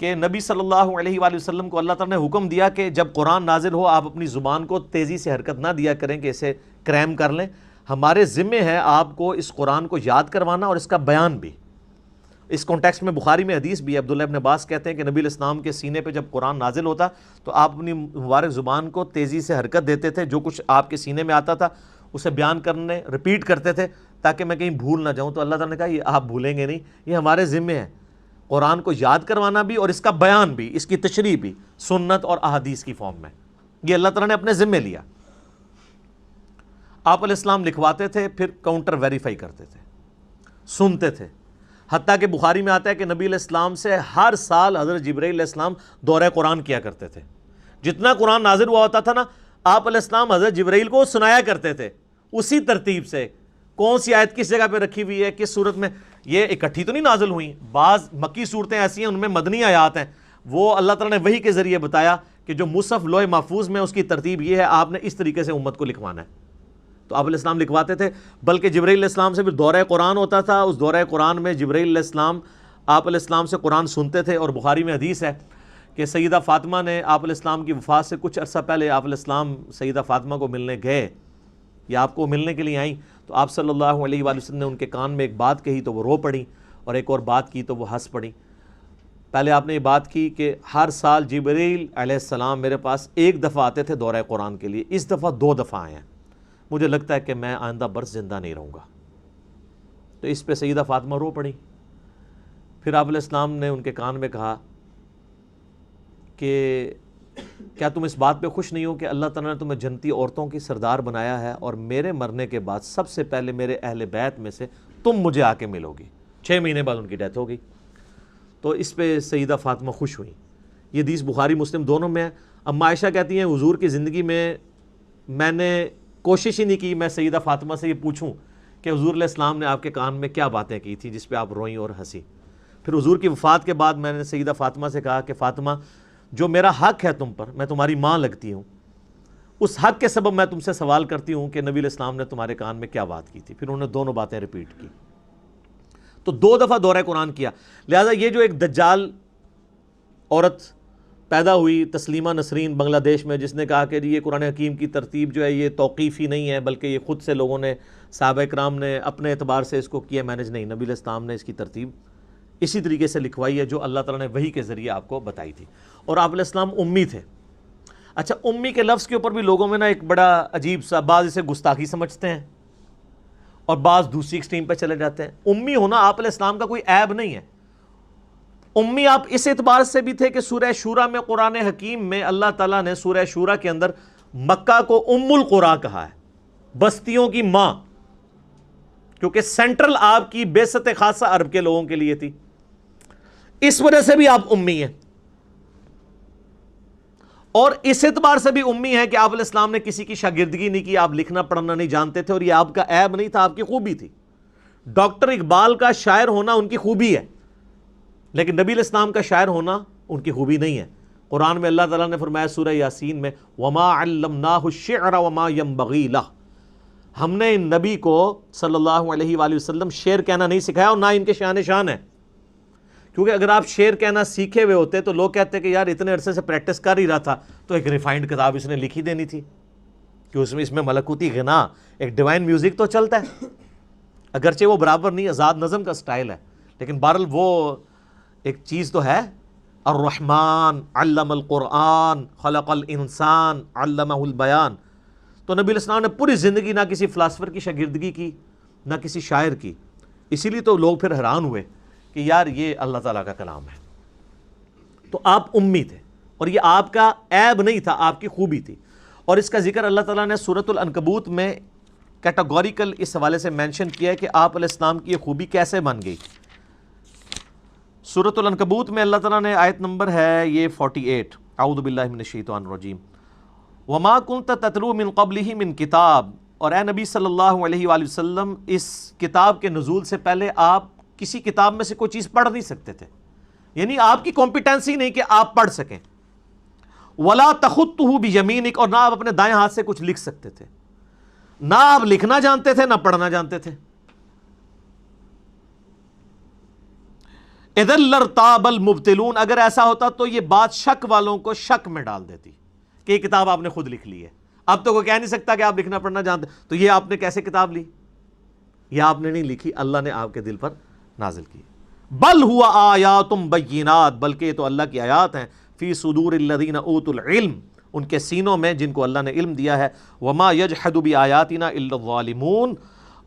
کہ نبی صلی اللہ علیہ وآلہ وسلم کو اللہ تعالیٰ نے حکم دیا کہ جب قرآن نازل ہو آپ اپنی زبان کو تیزی سے حرکت نہ دیا کریں کہ اسے کریم کر لیں، ہمارے ذمے ہے آپ کو اس قرآن کو یاد کروانا اور اس کا بیان بھی۔ اس کانٹیکسٹ میں بخاری میں حدیث بھی ہے، عبداللہ ابن عباس کہتے ہیں کہ نبی علیہ السلام کے سینے پہ جب قرآن نازل ہوتا تو آپ اپنی مبارک زبان کو تیزی سے حرکت دیتے تھے، جو کچھ آپ کے سینے میں آتا تھا اسے بیان کرنے ریپیٹ کرتے تھے تاکہ میں کہیں بھول نہ جاؤں۔ تو اللہ تعالیٰ نے کہا یہ آپ بھولیں گے نہیں، یہ ہمارے ذمے ہے، قرآن کو یاد کروانا بھی اور اس کا بیان بھی، اس کی تشریح بھی سنت اور احادیث کی فارم میں، یہ اللہ تعالیٰ نے اپنے ذمے لیا۔ آپ علیہ السلام لکھواتے تھے، پھر کاؤنٹر ویریفائی کرتے تھے، سنتے تھے، حتیٰ کہ بخاری میں آتا ہے کہ نبی علیہ السلام سے ہر سال حضرت جبرائیل علیہ السلام دورہ قرآن کیا کرتے تھے۔ جتنا قرآن نازل ہوا ہوتا تھا نا، آپ علیہ السلام حضرت جبرائیل کو سنایا کرتے تھے اسی ترتیب سے، کون سی آیت کس جگہ پہ رکھی ہوئی ہے، کس صورت میں۔ یہ اکٹھی تو نہیں نازل ہوئیں، بعض مکی صورتیں ایسی ہیں ان میں مدنی آیات ہیں، وہ اللہ تعالیٰ نے وحی کے ذریعے بتایا کہ جو مصحف لوح محفوظ میں اس کی ترتیب یہ ہے، آپ نے اس طریقے سے امت کو لکھوانا ہے۔ تو آپ علیہ السلام لکھواتے تھے، بلکہ جبرائیل علیہ السلام سے پھر دورہ قرآن ہوتا تھا، اس دورہ قرآن میں جبرائیل علیہ السلام آپ علیہ السلام سے قرآن سنتے تھے۔ اور بخاری میں حدیث ہے کہ سیدہ فاطمہ نے آپ علیہ السلام کی وفات سے کچھ عرصہ پہلے آپ علیہ السلام سیدہ فاطمہ کو ملنے گئے یا آپ کو ملنے کے لیے آئیں، تو آپ صلی اللہ علیہ وآلہ وسلم نے ان کے کان میں ایک بات کہی تو وہ رو پڑیں، اور ایک اور بات کی تو وہ ہنس پڑیں۔ پہلے آپ نے یہ بات کی کہ ہر سال جبرائیل علیہ السلام میرے پاس ایک دفعہ آتے تھے دورہ قرآن کے لیے، اس دفعہ 2 دفعہ آئے ہیں، مجھے لگتا ہے کہ میں آئندہ برس زندہ نہیں رہوں گا۔ تو اس پہ سیدہ فاطمہ رو پڑی۔ پھر آپ علیہ السلام نے ان کے کان میں کہا کہ کیا تم اس بات پہ خوش نہیں ہو کہ اللہ تعالیٰ نے تمہیں جنتی عورتوں کی سردار بنایا ہے، اور میرے مرنے کے بعد سب سے پہلے میرے اہل بیت میں سے تم مجھے آ کے ملو گی۔ 6 مہینے بعد ان کی ڈیتھ ہو گئی۔ تو اس پہ سیدہ فاطمہ خوش ہوئیں۔ یہ حدیث بخاری مسلم دونوں میں ہے۔ اما عائشہ کہتی ہیں حضور کی زندگی میں نے کوشش ہی نہیں کی میں سیدہ فاطمہ سے یہ پوچھوں کہ حضور علیہ السلام نے آپ کے کان میں کیا باتیں کی تھی جس پہ آپ روئیں اور ہنسی۔ پھر حضور کی وفات کے بعد میں نے سیدہ فاطمہ سے کہا کہ فاطمہ، جو میرا حق ہے تم پر، میں تمہاری ماں لگتی ہوں، اس حق کے سبب میں تم سے سوال کرتی ہوں کہ نبی علیہ السلام نے تمہارے کان میں کیا بات کی تھی۔ پھر انہوں نے دونوں باتیں ریپیٹ کی۔ تو 2 دفعہ دورہ قرآن کیا۔ لہٰذا یہ جو ایک دجال عورت پیدا ہوئی تسلیمہ نسرین بنگلہ دیش میں، جس نے کہا کہ یہ قرآن حکیم کی ترتیب جو ہے یہ توقیفی نہیں ہے بلکہ یہ خود سے لوگوں نے، صحابہ کرام نے اپنے اعتبار سے اس کو کیا مینج، نہیں، نبی علیہ السلام نے اس کی ترتیب اسی طریقے سے لکھوائی ہے جو اللہ تعالیٰ نے وحی کے ذریعے آپ کو بتائی تھی۔ اور آپ علیہ السلام امی تھے۔ اچھا، امی کے لفظ کے اوپر بھی لوگوں میں نا ایک بڑا عجیب سا، بعض اسے گستاخی سمجھتے ہیں اور بعض دوسری ایکسٹریم پہ چلے جاتے ہیں۔ امی ہونا آپ علیہ السلام کا کوئی عیب نہیں ہے۔ امی آپ اس اعتبار سے بھی تھے کہ سورہ شورا میں، قرآن حکیم میں اللہ تعالیٰ نے سورہ شورا کے اندر مکہ کو ام القریٰ کہا ہے، بستیوں کی ماں، کیونکہ سینٹرل آپ کی بعثت خاصہ عرب کے لوگوں کے لیے تھی، اس وجہ سے بھی آپ امی ہیں۔ اور اس اعتبار سے بھی امی ہے کہ آپ علیہ السلام نے کسی کی شاگردگی نہیں کی، آپ لکھنا پڑھنا نہیں جانتے تھے، اور یہ آپ کا عیب نہیں تھا، آپ کی خوبی تھی۔ ڈاکٹر اقبال کا شاعر ہونا ان کی خوبی ہے، لیکن نبی علیہ السلام کا شاعر ہونا ان کی خوبی نہیں ہے۔ قرآن میں اللہ تعالیٰ نے فرمایا سورہ یاسین میں، وَمَا عَلَّمْنَاهُ الشِّعْرَ وَمَا يَنبَغِي لَهُ، ہم نے ان نبی کو صلی اللہ علیہ وآلہ وسلم شعر کہنا نہیں سکھایا، اور نہ ان کے شان ہے، کیونکہ اگر آپ شعر کہنا سیکھے ہوئے ہوتے تو لوگ کہتے کہ یار اتنے عرصے سے پریکٹس کر ہی رہا تھا تو ایک ریفائنڈ کتاب اس نے لکھی دینی تھی کہ اس میں ملکوتی غنا، ایک ڈیوائن میوزک تو چلتا ہے، اگرچہ وہ برابر نہیں، آزاد نظم کا سٹائل ہے، لیکن بہرحال وہ ایک چیز تو ہے۔ الرحمن علم القرآن خلق الانسان علمہ البیان۔ تو نبی علیہ السلام نے پوری زندگی نہ کسی فلاسفر کی شاگردگی کی نہ کسی شاعر کی، اسی لیے تو لوگ پھر حیران ہوئے کہ یار یہ اللہ تعالیٰ کا کلام ہے۔ تو آپ امی تھے، اور یہ آپ کا عیب نہیں تھا، آپ کی خوبی تھی، اور اس کا ذکر اللہ تعالیٰ نے سورۃ العنکبوت میں کیٹاگوریکل اس حوالے سے مینشن کیا ہے کہ آپ علیہ السلام کی یہ خوبی کیسے بن گئی۔ سورۃ العنکبوت میں اللہ تعالیٰ نے آیت نمبر ہے یہ 48، اعوذ باللہ من الشیطان الرجیم، وما کنت تتلو من قبلہ من کتاب، اور اے نبی صلی اللہ علیہ وآلہ وسلم اس کتاب کے نزول سے پہلے آپ کسی کتاب میں سے کوئی چیز پڑھ نہیں سکتے تھے، یعنی آپ کی کمپیٹنسی نہیں کہ آپ پڑھ سکیں، ولا تخطہ بیمینک، اور نہ آپ اپنے دائیں ہاتھ سے کچھ لکھ سکتے تھے، نہ آپ لکھنا جانتے تھے نہ پڑھنا جانتے تھے۔ اذا لارتاب المبطلون، اگر ایسا ہوتا تو یہ بات شک والوں کو شک میں ڈال دیتی کہ یہ کتاب آپ نے خود لکھ لی ہے۔ اب تو کوئی کہہ نہیں سکتا کہ آپ لکھنا پڑھنا جانتے، تو یہ آپ نے کیسے کتاب لی؟ یہ آپ نے نہیں لکھی، اللہ نے آپ کے دل پر نازل کی۔ بل ہوا آیات بینات، بلکہ یہ تو اللہ کی آیات ہیں، فی صدور الذین اوتوا العلم، ان کے سینوں میں جن کو اللہ نے علم دیا ہے، وما یجحد بآیاتنا الا الظالمون،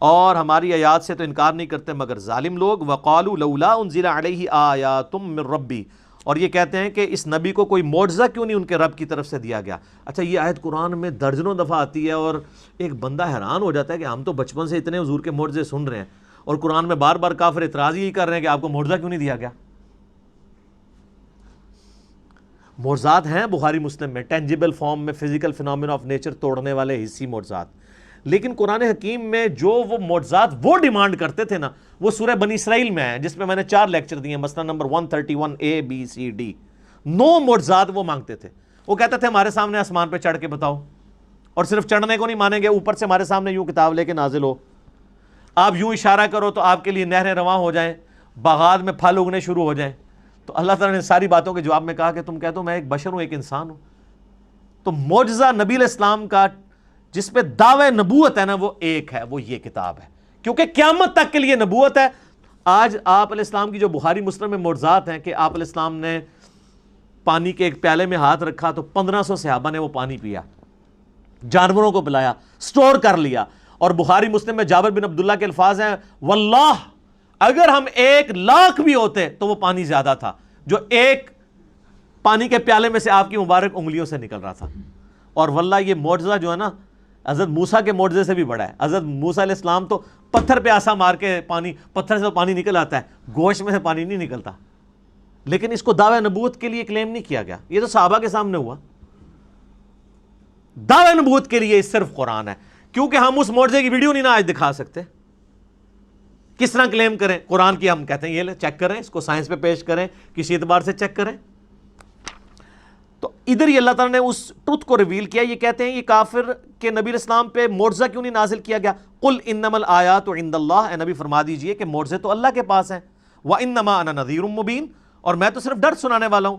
اور ہماری آیات سے تو انکار نہیں کرتے مگر ظالم لوگ، وقالوا لولا انزل علیہ آیات من ربی، اور یہ کہتے ہیں کہ اس نبی کو کوئی معجزہ کیوں نہیں ان کے رب کی طرف سے دیا گیا۔ اچھا یہ آیت قرآن میں درجنوں دفعہ آتی ہے اور ایک بندہ حیران ہو جاتا ہے کہ ہم تو بچپن سے اتنے حضور کے معجزے سن رہے ہیں، اور قرآن میں بار بار کافر اعتراض یہی کر رہے ہیں کہ آپ کو معجزہ کیوں نہیں دیا گیا۔ معجزات ہیں بخاری مسلم میں، ٹینجیبل فارم میں، فزیکل فینومینا آف نیچر توڑنے والے حسی معجزات، لیکن قرآن حکیم میں جو وہ معجزات وہ ڈیمانڈ کرتے تھے نا، وہ سورہ بنی اسرائیل میں ہے، جس میں میں نے 4 لیکچر دیے، مثلا number 131 A B C D، 9 معجزات وہ مانگتے تھے۔ وہ کہتے تھے ہمارے سامنے آسمان پہ چڑھ کے بتاؤ، اور صرف چڑھنے کو نہیں مانیں گے، اوپر سے ہمارے سامنے یوں کتاب لے کے نازل ہو، آپ یوں اشارہ کرو تو آپ کے لیے نہریں رواں ہو جائیں، باغات میں پھل اگنے شروع ہو جائیں۔ تو اللہ تعالیٰ نے ساری باتوں کے جواب میں کہا کہ تم کہتے ہو میں ایک بشر ہوں، ایک انسان ہوں۔ تو معجزہ نبی علیہ السلام کا جس پہ دعوی نبوت ہے نا، وہ ایک ہے، وہ یہ کتاب ہے، کیونکہ قیامت تک کے لیے نبوت ہے۔ آج آپ علیہ السلام کی جو بخاری مسلم میں معجزات ہیں کہ آپ علیہ السلام نے پانی کے ایک پیالے میں ہاتھ رکھا تو 1500 صحابہ نے وہ پانی پیا، جانوروں کو پلایا، سٹور کر لیا، اور بخاری مسلم میں جابر بن عبداللہ کے الفاظ ہیں، واللہ اگر ہم 1,00,000 بھی ہوتے تو وہ پانی زیادہ تھا جو ایک پانی کے پیالے میں سے آپ کی مبارک انگلیوں سے نکل رہا تھا۔ اور واللہ یہ معجزہ جو ہے نا حضرت موسیٰ کے معجزے سے بھی بڑا ہے۔ حضرت موسیٰ علیہ السلام تو پتھر پہ آسا مار کے پتھر سے پانی نکل آتا ہے، گوشت میں سے پانی نہیں نکلتا، لیکن اس کو دعوی نبوت کے لیے کلیم نہیں کیا گیا، یہ تو صحابہ کے سامنے ہوا۔ دعوی نبوت کے لیے صرف قرآن ہے، کیونکہ ہم اس معجزے کی ویڈیو نہیں نا آج دکھا سکتے، کس طرح کلیم کریں؟ قرآن کی ہم کہتے ہیں یہ لے چیک کریں، اس کو سائنس پہ پیش کریں، کسی اعتبار سے چیک کریں۔ تو ادھر ہی اللہ تعالیٰ نے اس ٹروتھ کو ریویل کیا۔ یہ کہتے ہیں یہ کافر کہ نبی علیہ السلام پہ معجزہ کیوں نہیں نازل کیا گیا؟ قل انما الآیات عند اللہ، اے نبی فرما دیجئے کہ معجزے تو اللہ کے پاس ہیں، وانما انا نذیر مبین، اور میں تو صرف ڈر سنانے والا ہوں۔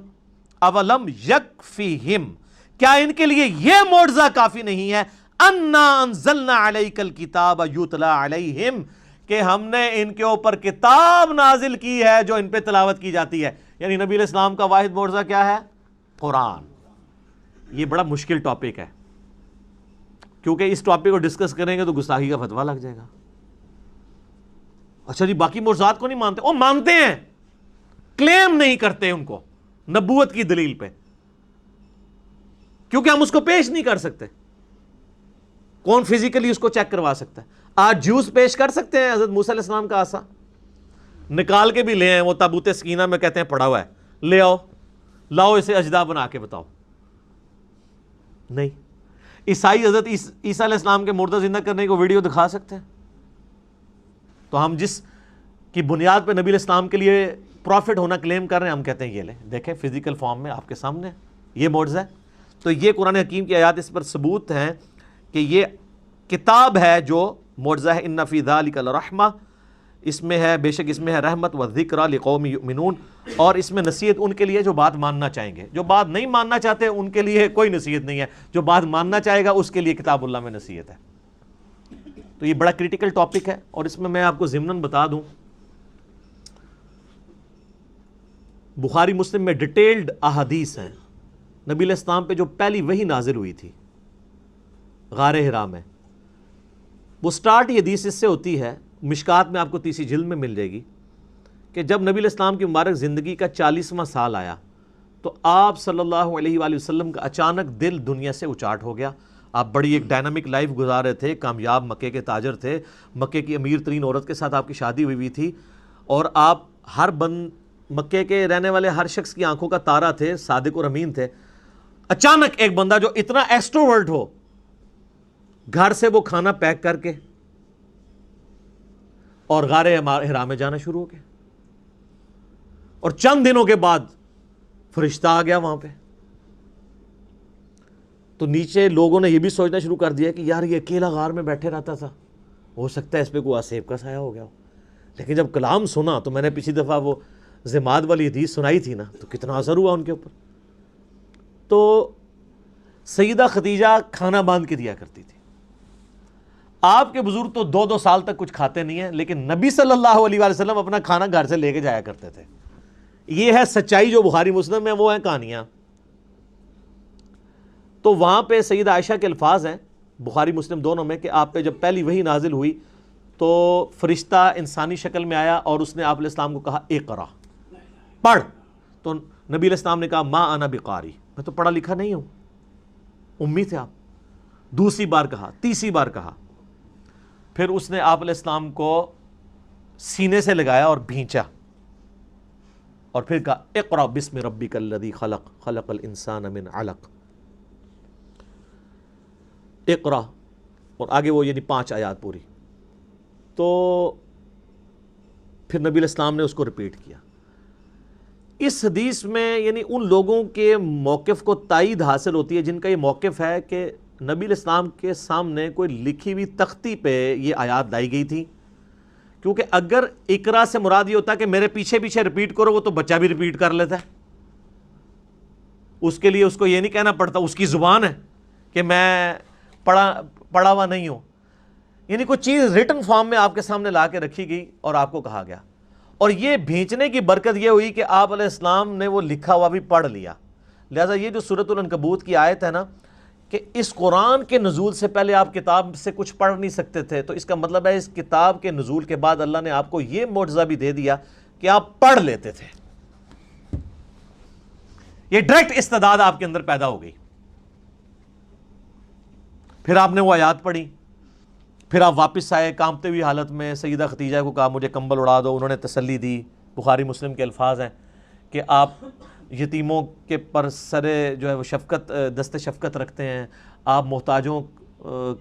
اولم یکفیہم، کیا ان کے لیے یہ معجزہ کافی نہیں ہے؟ انا انزلنا علیک الکتاب یتلی علیہم، کہ ہم نے ان کے اوپر کتاب نازل کی ہے جو ان پہ تلاوت کی جاتی ہے۔ یعنی نبی علیہ السلام کا واحد معجزہ کیا ہے؟ قرآن۔ یہ بڑا مشکل ٹاپک ہے، کیونکہ اس ٹاپک کو ڈسکس کریں گے تو گستاخی کا فتویٰ لگ جائے گا۔ اچھا جی باقی معجزات کو نہیں مانتے؟ وہ مانتے ہیں، کلیم نہیں کرتے ان کو نبوت کی دلیل پہ، کیونکہ ہم اس کو پیش نہیں کر سکتے۔ کون فزیکلی اس کو چیک کروا سکتا ہے؟ آج جوس پیش کر سکتے ہیں حضرت موسیٰ علیہ السلام کا عصا نکال کے بھی لے آئے، وہ تابوت سکینہ میں کہتے ہیں پڑا ہوا ہے، لے آؤ، لاؤ اسے اجدا بنا کے بتاؤ؟ نہیں۔ عیسائی حضرت عیسیٰ علیہ السلام کے مردہ زندہ کرنے کو ویڈیو دکھا سکتے ہیں؟ تو ہم جس کی بنیاد پہ نبی علیہ السلام کے لیے پروفٹ ہونا کلیم کر رہے ہیں، ہم کہتے ہیں یہ لیں دیکھیں فزیکل فارم میں آپ کے سامنے یہ معجزہ ہے۔ تو یہ قرآن حکیم کی آیات اس پر ثبوت ہیں کہ یہ کتاب ہے جو معجزہ ہے۔ ان فی ذلک لرحمہ، اس میں ہے، بے شک اس میں ہے رحمت و ذکر لقوم یؤمنون، اور اس میں نصیحت ان کے لیے جو بات ماننا چاہیں گے. جو بات نہیں ماننا چاہتے ان کے لیے کوئی نصیحت نہیں ہے، جو بات ماننا چاہے گا اس کے لیے کتاب اللہ میں نصیحت ہے. تو یہ بڑا کریٹیکل ٹاپک ہے، اور اس میں آپ کو ضمناً بتا دوں، بخاری مسلم میں ڈیٹیلڈ احادیث ہیں. نبی علیہ السلام پہ جو پہلی وحی نازل ہوئی تھی غار حرا میں، وہ سٹارٹ یہ حدیث اس سے ہوتی ہے، مشکات میں آپ کو 30 جلد میں مل جائے گی، کہ جب نبی علیہ السلام کی مبارک زندگی کا 40واں سال آیا تو آپ صلی اللہ علیہ وآلہ وسلم کا اچانک دل دنیا سے اچاٹ ہو گیا. آپ بڑی ایک ڈائنامک لائف گزار رہے تھے، کامیاب مکے کے تاجر تھے، مکے کی امیر ترین عورت کے ساتھ آپ کی شادی ہوئی تھی، اور آپ ہر مکے کے رہنے والے ہر شخص کی آنکھوں کا تارا تھے، صادق اور امین تھے. اچانک ایک بندہ جو اتنا ایکسٹروورٹ ہو، گھر سے وہ کھانا پیک کر کے اور غار حرا میں جانا شروع ہو گیا، اور چند دنوں کے بعد فرشتہ آ گیا وہاں پہ. تو نیچے لوگوں نے یہ بھی سوچنا شروع کر دیا کہ یار یہ اکیلا غار میں بیٹھے رہتا تھا، ہو سکتا ہے اس پہ کوئی آسیب کا سایہ ہو گیا ہو. لیکن جب کلام سنا تو میں نے پچھلی دفعہ وہ زماد والی حدیث سنائی تھی نا، تو کتنا اثر ہوا ان کے اوپر. تو سیدہ خدیجہ کھانا باندھ کے دیا کرتی تھی. آپ کے بزرگ تو 2 سال تک کچھ کھاتے نہیں ہیں، لیکن نبی صلی اللہ علیہ وآلہ وسلم اپنا کھانا گھر سے لے کے جایا کرتے تھے. یہ ہے سچائی جو بخاری مسلم میں، وہ ہیں کہانیاں. تو وہاں پہ سیدہ عائشہ کے الفاظ ہیں بخاری مسلم دونوں میں، کہ آپ پہ جب پہلی وحی نازل ہوئی تو فرشتہ انسانی شکل میں آیا اور اس نے آپ علیہ السلام کو کہا اقرا، پڑھ. تو نبی علیہ السلام نے کہا ما انا بقاری، میں تو پڑھا لکھا نہیں ہوں، امی تھے آپ. دوسری بار کہا، تیسری بار کہا، پھر اس نے آپ علیہ السلام کو سینے سے لگایا اور بھینچا، اور پھر کہا اقرا بسم ربک الذی خلق خلق الانسان من علق، اقرا، اور آگے وہ یعنی 5 آیات پوری. تو پھر نبی علیہ السلام نے اس کو ریپیٹ کیا. اس حدیث میں یعنی ان لوگوں کے موقف کو تائید حاصل ہوتی ہے جن کا یہ موقف ہے کہ نبی علیہ السلام کے سامنے کوئی لکھی ہوئی تختی پہ یہ آیات لائی گئی تھی. کیونکہ اگر اقرا سے مراد یہ ہوتا کہ میرے پیچھے پیچھے ریپیٹ کرو، وہ تو بچہ بھی ریپیٹ کر لیتا ہے. اس کے لیے اس کو یہ نہیں کہنا پڑتا، اس کی زبان ہے کہ میں پڑھا ہوا نہیں ہوں. یعنی کوئی چیز ریٹن فارم میں آپ کے سامنے لا کے رکھی گئی اور آپ کو کہا گیا. اور یہ بھیجنے کی برکت یہ ہوئی کہ آپ علیہ السلام نے وہ لکھا ہوا بھی پڑھ لیا. لہٰذا یہ جو سورۃ العنکبوت کی آیت ہے نا، کہ اس قرآن کے نزول سے پہلے آپ کتاب سے کچھ پڑھ نہیں سکتے تھے، تو اس کا مطلب ہے اس کتاب کے نزول کے بعد اللہ نے آپ کو یہ معجزہ بھی دے دیا کہ آپ پڑھ لیتے تھے. یہ ڈائریکٹ استعداد آپ کے اندر پیدا ہو گئی. پھر آپ نے وہ آیات پڑھی، پھر آپ واپس آئے کانپتے ہوئی حالت میں، سیدہ خدیجہ کو کہا مجھے کمبل اڑا دو، انہوں نے تسلی دی. بخاری مسلم کے الفاظ ہیں کہ آپ یتیموں کے پر سرے جو ہے وہ شفقت، دست شفقت رکھتے ہیں، آپ محتاجوں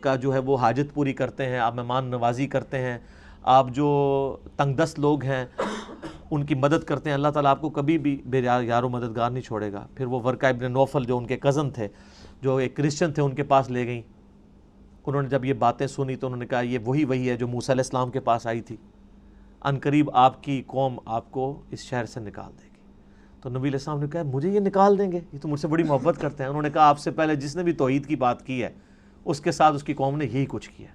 کا جو ہے وہ حاجت پوری کرتے ہیں، آپ مہمان نوازی کرتے ہیں، آپ جو تنگ دست لوگ ہیں ان کی مدد کرتے ہیں. اللہ تعالیٰ آپ کو کبھی بھی بے یار و مددگار نہیں چھوڑے گا. پھر وہ ورقہ ابن نوفل جو ان کے کزن تھے، جو ایک کرسچن تھے، ان کے پاس لے گئیں. انہوں نے جب یہ باتیں سنی تو انہوں نے کہا یہ وہی ہے جو موسیٰ علیہ السلام کے پاس آئی تھی، عنقریب آپ کی قوم آپ کو اس شہر سے نکال دے گی. تو نبی علیہ السلام نے کہا مجھے یہ نکال دیں گے، یہ تو مجھ سے بڑی محبت کرتے ہیں. انہوں نے کہا آپ سے پہلے جس نے بھی توحید کی بات کی ہے اس کے ساتھ اس کی قوم نے یہی کچھ کیا.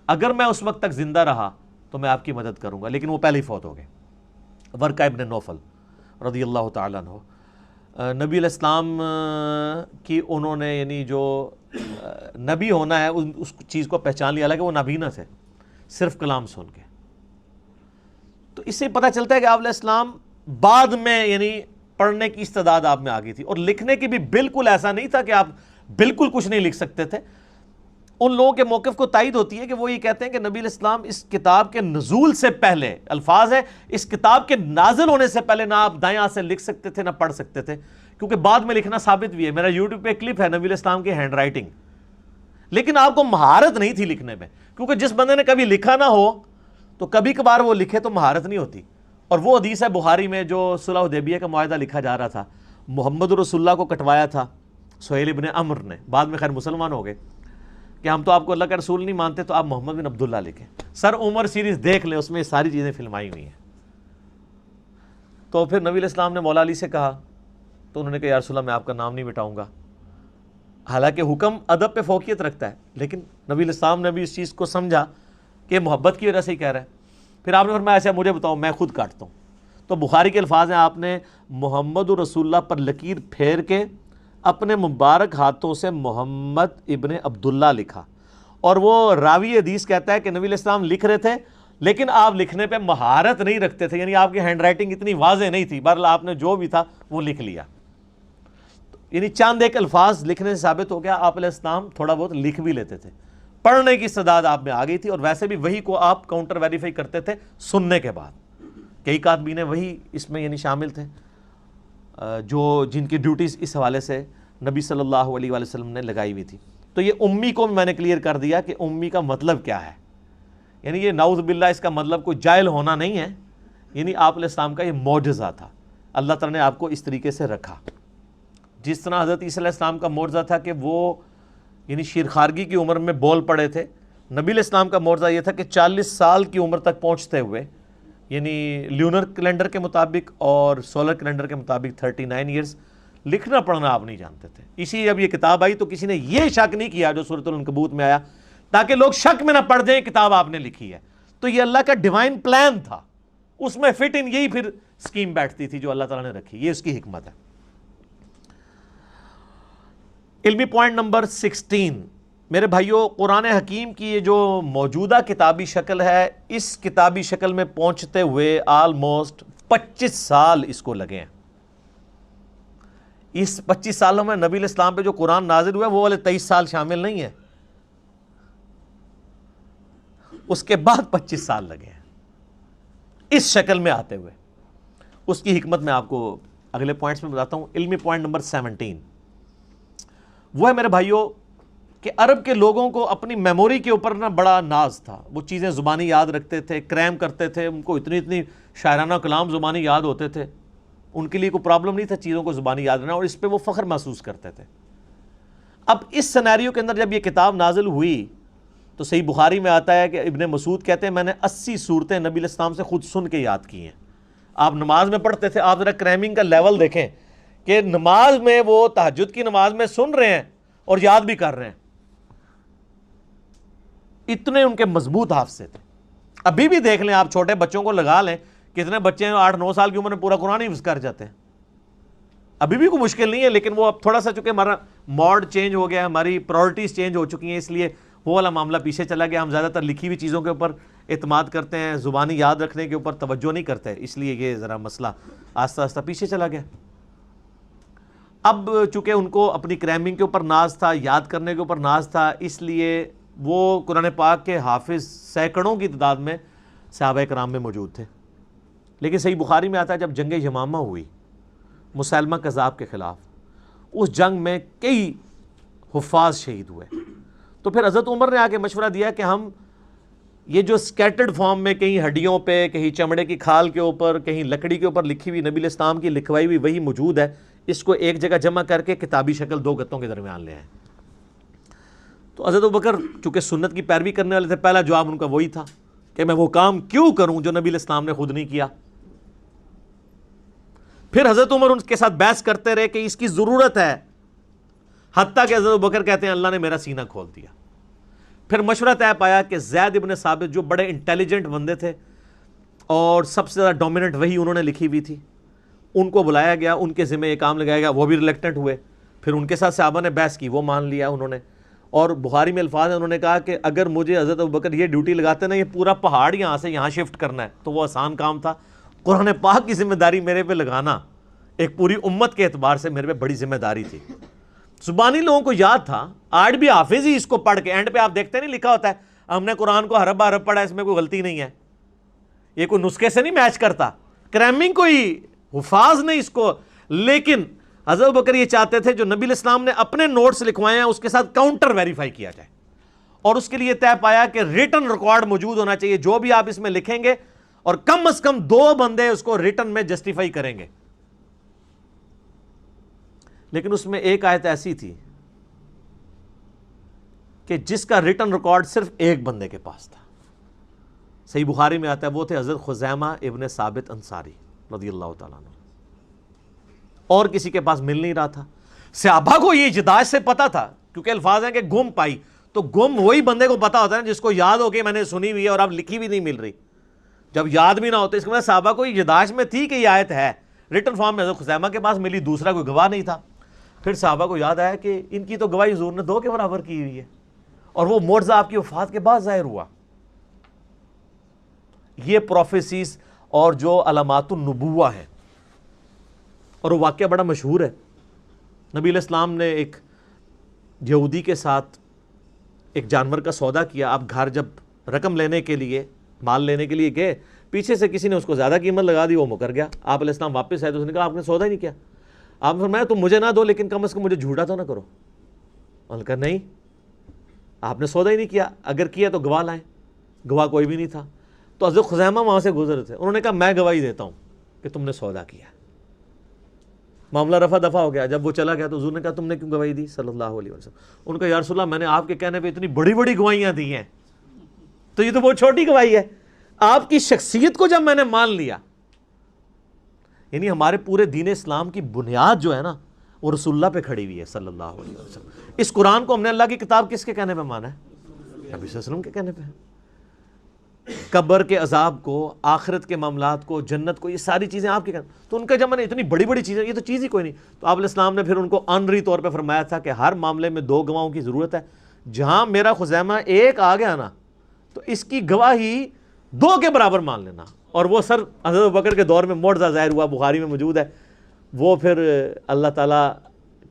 اگر میں اس وقت تک زندہ رہا تو میں آپ کی مدد کروں گا. لیکن وہ پہلے ہی فوت ہو گئے. ورقہ ابن نوفل رضی اللہ تعالیٰ عنہ، نبی علیہ السلام کی انہوں نے یعنی جو نبی ہونا ہے اس چیز کو پہچان لیا، حالانکہ وہ نابینا تھے صرف کلام سن کے. تو اس سے پتہ چلتا ہے کہ آپ علیہ السلام بعد میں یعنی پڑھنے کی استعداد آپ میں آ گئی تھی، اور لکھنے کی بھی بالکل ایسا نہیں تھا کہ آپ بالکل کچھ نہیں لکھ سکتے تھے. ان لوگوں کے موقف کو تائید ہوتی ہے کہ وہ یہ کہتے ہیں کہ نبی علیہ السلام اس کتاب کے نزول سے پہلے، الفاظ ہے اس کتاب کے نازل ہونے سے پہلے، نہ آپ دائیں ہاتھ سے لکھ سکتے تھے نہ پڑھ سکتے تھے. کیونکہ بعد میں لکھنا ثابت بھی ہے. میرا یوٹیوب پہ ایک کلپ ہے نبی علیہ السلام کی ہینڈ رائٹنگ، لیکن آپ کو مہارت نہیں تھی لکھنے میں. کیونکہ جس بندے نے کبھی لکھا نہ ہو تو کبھی کبھار وہ لکھے تو مہارت نہیں ہوتی. اور وہ حدیث ہے بخاری میں جو صلح حدیبیہ کا معاہدہ لکھا جا رہا تھا، محمد رسول اللہ کو کٹوایا تھا سہیل ابن عمرو نے، بعد میں خیر مسلمان ہو گئے. کہ ہم تو آپ کو اللہ کا رسول نہیں مانتے، تو آپ محمد بن عبداللہ لکھیں۔ سر عمر سیریز دیکھ لیں، اس میں یہ ساری چیزیں فلمائی ہوئی ہیں۔ تو پھر نبی علیہ السلام نے مولا علی سے کہا، تو انہوں نے کہا یا رسول اللہ میں آپ کا نام نہیں مٹاؤں گا۔ حالانکہ حکم ادب پہ فوقیت رکھتا ہے، لیکن نبی علیہ السلام نے بھی اس چیز کو سمجھا کہ محبت کی وجہ سے ہی کہہ رہا ہے۔ پھر آپ نے فرمایا ایسا مجھے بتاؤ، میں خود کاٹتا ہوں۔ تو بخاری کے الفاظ ہیں، آپ نے محمد رسول اللہ پر لکیر پھیر کے اپنے مبارک ہاتھوں سے محمد ابن عبداللہ لکھا، اور وہ راوی حدیث کہتا ہے کہ نبی علیہ السلام لکھ رہے تھے لیکن آپ لکھنے پہ مہارت نہیں رکھتے تھے، یعنی آپ کی ہینڈ رائٹنگ اتنی واضح نہیں تھی، بہرحال آپ نے جو بھی تھا وہ لکھ لیا۔ یعنی چاند ایک الفاظ لکھنے سے ثابت ہو گیا آپ علیہ السلام تھوڑا بہت لکھ بھی لیتے تھے، پڑھنے کی استعداد آپ میں آ گئی تھی، اور ویسے بھی وہی کو آپ کاؤنٹر ویریفائی کرتے تھے سننے کے بعد۔ کئی کاتبین وہی اس میں یعنی شامل تھے جو جن کی ڈیوٹیز اس حوالے سے نبی صلی اللہ علیہ وآلہ وسلم نے لگائی ہوئی تھی۔ تو یہ امی کو میں نے کلیئر کر دیا کہ امی کا مطلب کیا ہے، یعنی یہ نعوذ باللہ اس کا مطلب کوئی جاہل ہونا نہیں ہے، یعنی آپ علیہ السلام کا یہ معجزہ تھا، اللہ تعالیٰ نے آپ کو اس طریقے سے رکھا۔ جس طرح حضرت عیسیٰ علیہ السلام کا معجزہ تھا کہ وہ یعنی شیرخارگی کی عمر میں بول پڑے تھے، نبی علیہ السلام کا معجزہ یہ تھا کہ 40 سال کی عمر تک پہنچتے ہوئے، یعنی لیونر کیلنڈر کے مطابق اور سولر کیلنڈر کے مطابق 39 ایئرز، لکھنا پڑھنا آپ نہیں جانتے تھے۔ اسی جب یہ کتاب آئی تو کسی نے یہ شک نہیں کیا جو سورۃ العنکبوت میں آیا، تاکہ لوگ شک میں نہ پڑ جائیں کتاب آپ نے لکھی ہے۔ تو یہ اللہ کا ڈیوائن پلان تھا، اس میں فٹ ان یہی پھر سکیم بیٹھتی تھی جو اللہ تعالیٰ نے رکھی، یہ اس کی حکمت ہے۔ علمی پوائنٹ نمبر 16 میرے بھائیوں، قرآن حکیم کی یہ جو موجودہ کتابی شکل ہے، اس کتابی شکل میں پہنچتے ہوئے آلموسٹ 25 سال اس کو لگے ہیں۔ اس 25 سالوں میں نبی علیہ السلام پہ جو قرآن نازل ہوا ہے وہ والے 23 سال شامل نہیں ہیں، اس کے بعد 25 سال لگے ہیں اس شکل میں آتے ہوئے۔ اس کی حکمت میں آپ کو اگلے پوائنٹس میں بتاتا ہوں۔ علمی پوائنٹ نمبر 17 وہ ہے میرے بھائیوں کہ عرب کے لوگوں کو اپنی میموری کے اوپر نا بڑا ناز تھا، وہ چیزیں زبانی یاد رکھتے تھے، کریم کرتے تھے، ان کو اتنی شاعرانہ کلام زبانی یاد ہوتے تھے، ان کے لیے کوئی پرابلم نہیں تھا چیزوں کو زبانی یاد رکھنا، اور اس پہ وہ فخر محسوس کرتے تھے۔ اب اس سینیریو کے اندر جب یہ کتاب نازل ہوئی تو صحیح بخاری میں آتا ہے کہ ابن مسعود کہتے ہیں میں نے 80 صورتیں نبی علیہ السلام سے خود سن کے یاد کی ہیں۔ آپ نماز میں پڑھتے تھے، آپ ذرا کریمنگ کا لیول دیکھیں کہ نماز میں وہ تہجد کی نماز میں سن رہے ہیں اور یاد بھی کر رہے ہیں، اتنے ان کے مضبوط حافظے تھے۔ ابھی بھی دیکھ لیں، آپ چھوٹے بچوں کو لگا لیں، کتنے بچے ہیں 8-9 سال کی عمر میں پورا قرآن حفظ کر جاتے ہیں، ابھی بھی کوئی مشکل نہیں ہے، لیکن وہ اب تھوڑا سا چونکہ ہمارا موڈ چینج ہو گیا ہے، ہماری پرائورٹیز چینج ہو چکی ہیں، اس لیے وہ والا معاملہ پیچھے چلا گیا۔ ہم زیادہ تر لکھی ہوئی چیزوں کے اوپر اعتماد کرتے ہیں، زبانی یاد رکھنے کے اوپر توجہ نہیں کرتے، اس لیے یہ ذرا مسئلہ آہستہ آہستہ پیچھے چلا گیا۔ اب چونکہ ان کو اپنی کریمنگ کے اوپر ناز تھا، یاد کرنے کے اوپر ناز تھا، اس لیے وہ قرآن پاک کے حافظ سینکڑوں کی تعداد میں صحابہ کرام میں موجود تھے۔ لیکن صحیح بخاری میں آتا ہے جب جنگ یمامہ ہوئی مسیلمہ کذاب کے خلاف، اس جنگ میں کئی حفاظ شہید ہوئے، تو پھر حضرت عمر نے آ کے مشورہ دیا کہ ہم یہ جو سکیٹرڈ فارم میں کہیں ہڈیوں پہ، کہیں چمڑے کی کھال کے اوپر، کہیں لکڑی کے اوپر لکھی ہوئی نبی علیہ السلام کی لکھوائی ہوئی وہی موجود ہے، اس کو ایک جگہ جمع کر کے کتابی شکل 2 گتوں کے درمیان لے آئیں۔ تو حضرت ابوبکر چونکہ سنت کی پیروی کرنے والے تھے، پہلا جواب ان کا وہی تھا کہ میں وہ کام کیوں کروں جو نبی علیہ السلام نے خود نہیں کیا۔ پھر حضرت عمر ان کے ساتھ بحث کرتے رہے کہ اس کی ضرورت ہے، حتیٰ کہ حضرت ابوبکر کہتے ہیں اللہ نے میرا سینہ کھول دیا۔ پھر مشورہ طے پایا کہ زید ابن ثابت جو بڑے انٹیلیجنٹ بندے تھے اور سب سے زیادہ ڈومیننٹ وہی انہوں نے لکھی ہوئی تھی، ان کو بلایا گیا، ان کے ذمہ یہ کام لگایا گیا، وہ بھی ریلیکٹنٹ ہوئے۔ پھر ان کے ساتھ صحابہ نے بحث کی، وہ مان لیا انہوں نے، اور بخاری میں الفاظ ہیں انہوں نے کہا کہ اگر مجھے حضرت ابوبکر یہ ڈیوٹی لگاتے نا یہ پورا پہاڑ یہاں سے یہاں شفٹ کرنا ہے تو وہ آسان کام تھا، قرآن پاک کی ذمہ داری میرے پہ لگانا ایک پوری امت کے اعتبار سے میرے پہ بڑی ذمہ داری تھی۔ زبانی لوگوں کو یاد تھا، آج بھی حافظ ہی اس کو پڑھ کے اینڈ پہ آپ دیکھتے نہیں لکھا ہوتا ہے ہم نے قرآن کو حرف حرف پڑھا، اس میں کوئی غلطی نہیں ہے، یہ کوئی نسخے سے نہیں میچ کرتا، کریمنگ کوئی حفاظ نہیں اس کو۔ لیکن حضرت ابوبکر یہ چاہتے تھے جو نبی علیہ السلام نے اپنے نوٹس لکھوائے ہیں اس کے ساتھ کاؤنٹر ویریفائی کیا جائے، اور اس کے لیے طے پایا کہ ریٹن ریکارڈ موجود ہونا چاہیے، جو بھی آپ اس میں لکھیں گے اور کم از کم 2 بندے اس کو ریٹن میں جسٹیفائی کریں گے۔ لیکن اس میں ایک آیت ایسی تھی کہ جس کا ریٹن ریکارڈ صرف ایک بندے کے پاس تھا. صحیح بخاری میں آتا ہے وہ تھے حضرت خزیمہ ابن ثابت انصاری رضی اللہ تعالیٰ عنہ. اور کسی کے پاس مل نہیں رہا تھا. صحابہ کو یہ اجداج سے پتا تھا، کیونکہ الفاظ ہیں کہ گم پائی، تو گم وہی بندے کو پتا ہوتا ہے جس کو یاد ہو کہ میں نے سنی ہوئی ہے اور اب لکھی بھی نہیں مل رہی. جب یاد بھی نہ ہوتا، اس کے بعد صحابہ کو اجداج میں تھی کہ یہ آیت ہے، ریٹن فارم میں حضرت خزیمہ کے پاس ملی، دوسرا کوئی گواہ نہیں تھا. پھر صحابہ کو یاد آیا کہ ان کی تو گواہی حضور نے 2 کے برابر کی ہوئی ہے، اور وہ معجزہ آپ کی وفات کے بعد ظاہر ہوا. یہ پروفیسیز اور جو علامات النبوہ ہیں، اور وہ واقعہ بڑا مشہور ہے. نبی علیہ السلام نے ایک یہودی کے ساتھ ایک جانور کا سودا کیا. آپ گھر جب رقم لینے کے لیے، مال لینے کے لیے گئے، پیچھے سے کسی نے اس کو زیادہ قیمت لگا دی، وہ مکر گیا. آپ علیہ السلام واپس آئے تو اس نے کہا آپ نے سودا ہی نہیں کیا. آپ نے فرمایا تم مجھے نہ دو لیکن کم از کم مجھے جھوٹا تو نہ کرو. انہوں نے کہا نہیں، آپ نے سودا ہی نہیں کیا، اگر کیا تو گواہ لائیں. گواہ کوئی بھی نہیں تھا. تو حضرت خزیمہ وہاں سے گزر تھے، انہوں نے کہا میں گواہی دیتا ہوں کہ تم نے سودا کیا. معاملہ رفع دفع ہو گیا. جب وہ چلا گیا تو حضور نے کہا تم نے کیوں گواہی دی صلی اللہ علیہ وسلم. ان کا یا رسول اللہ میں نے آپ کے کہنے پہ اتنی بڑی بڑی گواہیاں دی ہیں، تو یہ تو بہت چھوٹی گواہی ہے. آپ کی شخصیت کو جب میں نے مان لیا، یعنی ہمارے پورے دین اسلام کی بنیاد جو ہے نا وہ رسول اللہ پہ کھڑی ہوئی ہے صلی اللہ علیہ وسلم. اس قرآن کو ہم نے اللہ کی کتاب کس کے کہنے پہ مانا ہے؟ نبی صلی اللہ علیہ وسلم کے کہنے پہ. قبر کے عذاب کو، آخرت کے معاملات کو، جنت کو، یہ ساری چیزیں آپ کے کہنے. تو ان کا جب میں نے اتنی بڑی بڑی چیزیں، یہ تو چیز ہی کوئی نہیں. تو آپ علیہ السلام نے پھر ان کو آنری طور پہ فرمایا تھا کہ ہر معاملے میں 2 گواہوں کی ضرورت ہے. جہاں میرا خزیمہ ایک آ گیا نا تو اس کی گواہی 2 کے برابر مان لینا. اور وہ سر حضرت ابوبکر کے دور میں معجزہ ظاہر ہوا، بخاری میں موجود ہے. وہ پھر اللہ تعالیٰ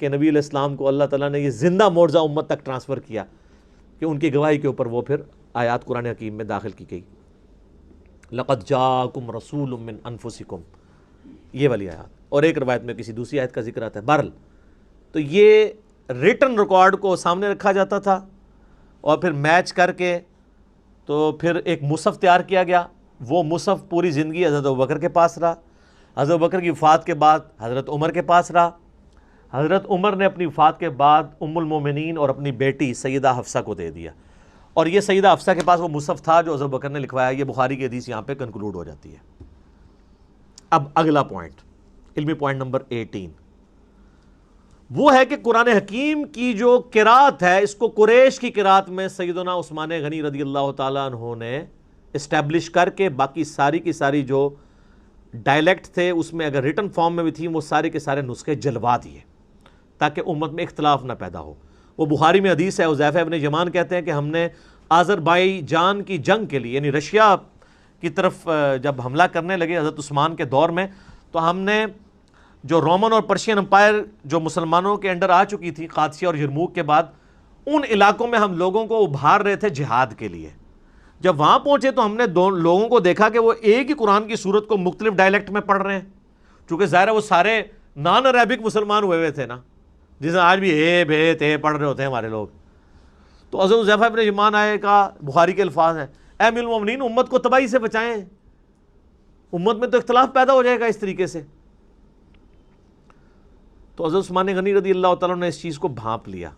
کے نبی علیہ السلام کو اللہ تعالیٰ نے یہ زندہ معجزہ امت تک ٹرانسفر کیا کہ ان کی گواہی کے اوپر وہ پھر آیات قرآن حکیم میں داخل کی گئی. لقد جاءکم رسول من انفسکم، یہ والی آیات. اور ایک روایت میں کسی دوسری آیت کا ذکر آتا ہے. بہرحال تو یہ ریٹن ریکارڈ کو سامنے رکھا جاتا تھا اور پھر میچ کر کے تو پھر ایک مصحف تیار کیا گیا. وہ مصحف پوری زندگی حضرت ابوبکر کے پاس رہا. حضرت ابوبکر کی وفات کے بعد حضرت عمر کے پاس رہا. حضرت عمر نے اپنی وفات کے بعد ام المومنین اور اپنی بیٹی سیدہ حفصہ کو دے دیا. اور یہ سیدہ حفصہ کے پاس وہ مصحف تھا جو حضرت بکر نے لکھوایا. یہ بخاری کی حدیث یہاں پہ کنکلوڈ ہو جاتی ہے. اب اگلا پوائنٹ، علمی پوائنٹ نمبر 18، وہ ہے کہ قرآن حکیم کی جو قرات ہے، اس کو قریش کی قرات میں سیدنا عثمان غنی رضی اللہ تعالیٰ عنہ نے اسٹیبلش کر کے باقی ساری کی ساری جو ڈائلیکٹ تھے اس میں اگر ریٹن فارم میں بھی تھیں وہ سارے کے سارے نسخے جلوا دیے تاکہ امت میں اختلاف نہ پیدا ہو. وہ بخاری میں حدیث ہے، حذیفہ ابن یمان کہتے ہیں کہ ہم نے آذربائیجان کی جنگ کے لیے، یعنی رشیا کی طرف جب حملہ کرنے لگے حضرت عثمان کے دور میں، تو ہم نے جو رومن اور پرشین امپائر جو مسلمانوں کے انڈر آ چکی تھی قادسیہ اور یرموک کے بعد، ان علاقوں میں ہم لوگوں کو ابھار رہے تھے جہاد کے لیے. جب وہاں پہنچے تو ہم نے لوگوں کو دیکھا کہ وہ ایک ہی قرآن کی صورت کو مختلف ڈائلیکٹ میں پڑھ رہے ہیں، چونکہ ظاہر ہے وہ سارے نان عربک مسلمان ہوئے تھے نا، جسے آج بھی اے بے تے پڑھ رہے ہوتے ہیں ہمارے لوگ. تو حضرت حذیفہ ابن یمان آئے کا بخاری کے الفاظ ہیں، اے امیر المومنین امت کو تباہی سے بچائیں، امت میں تو اختلاف پیدا ہو جائے گا اس طریقے سے. تو حضرت عثمان غنی رضی اللہ تعالیٰ نے اس چیز کو بھانپ لیا.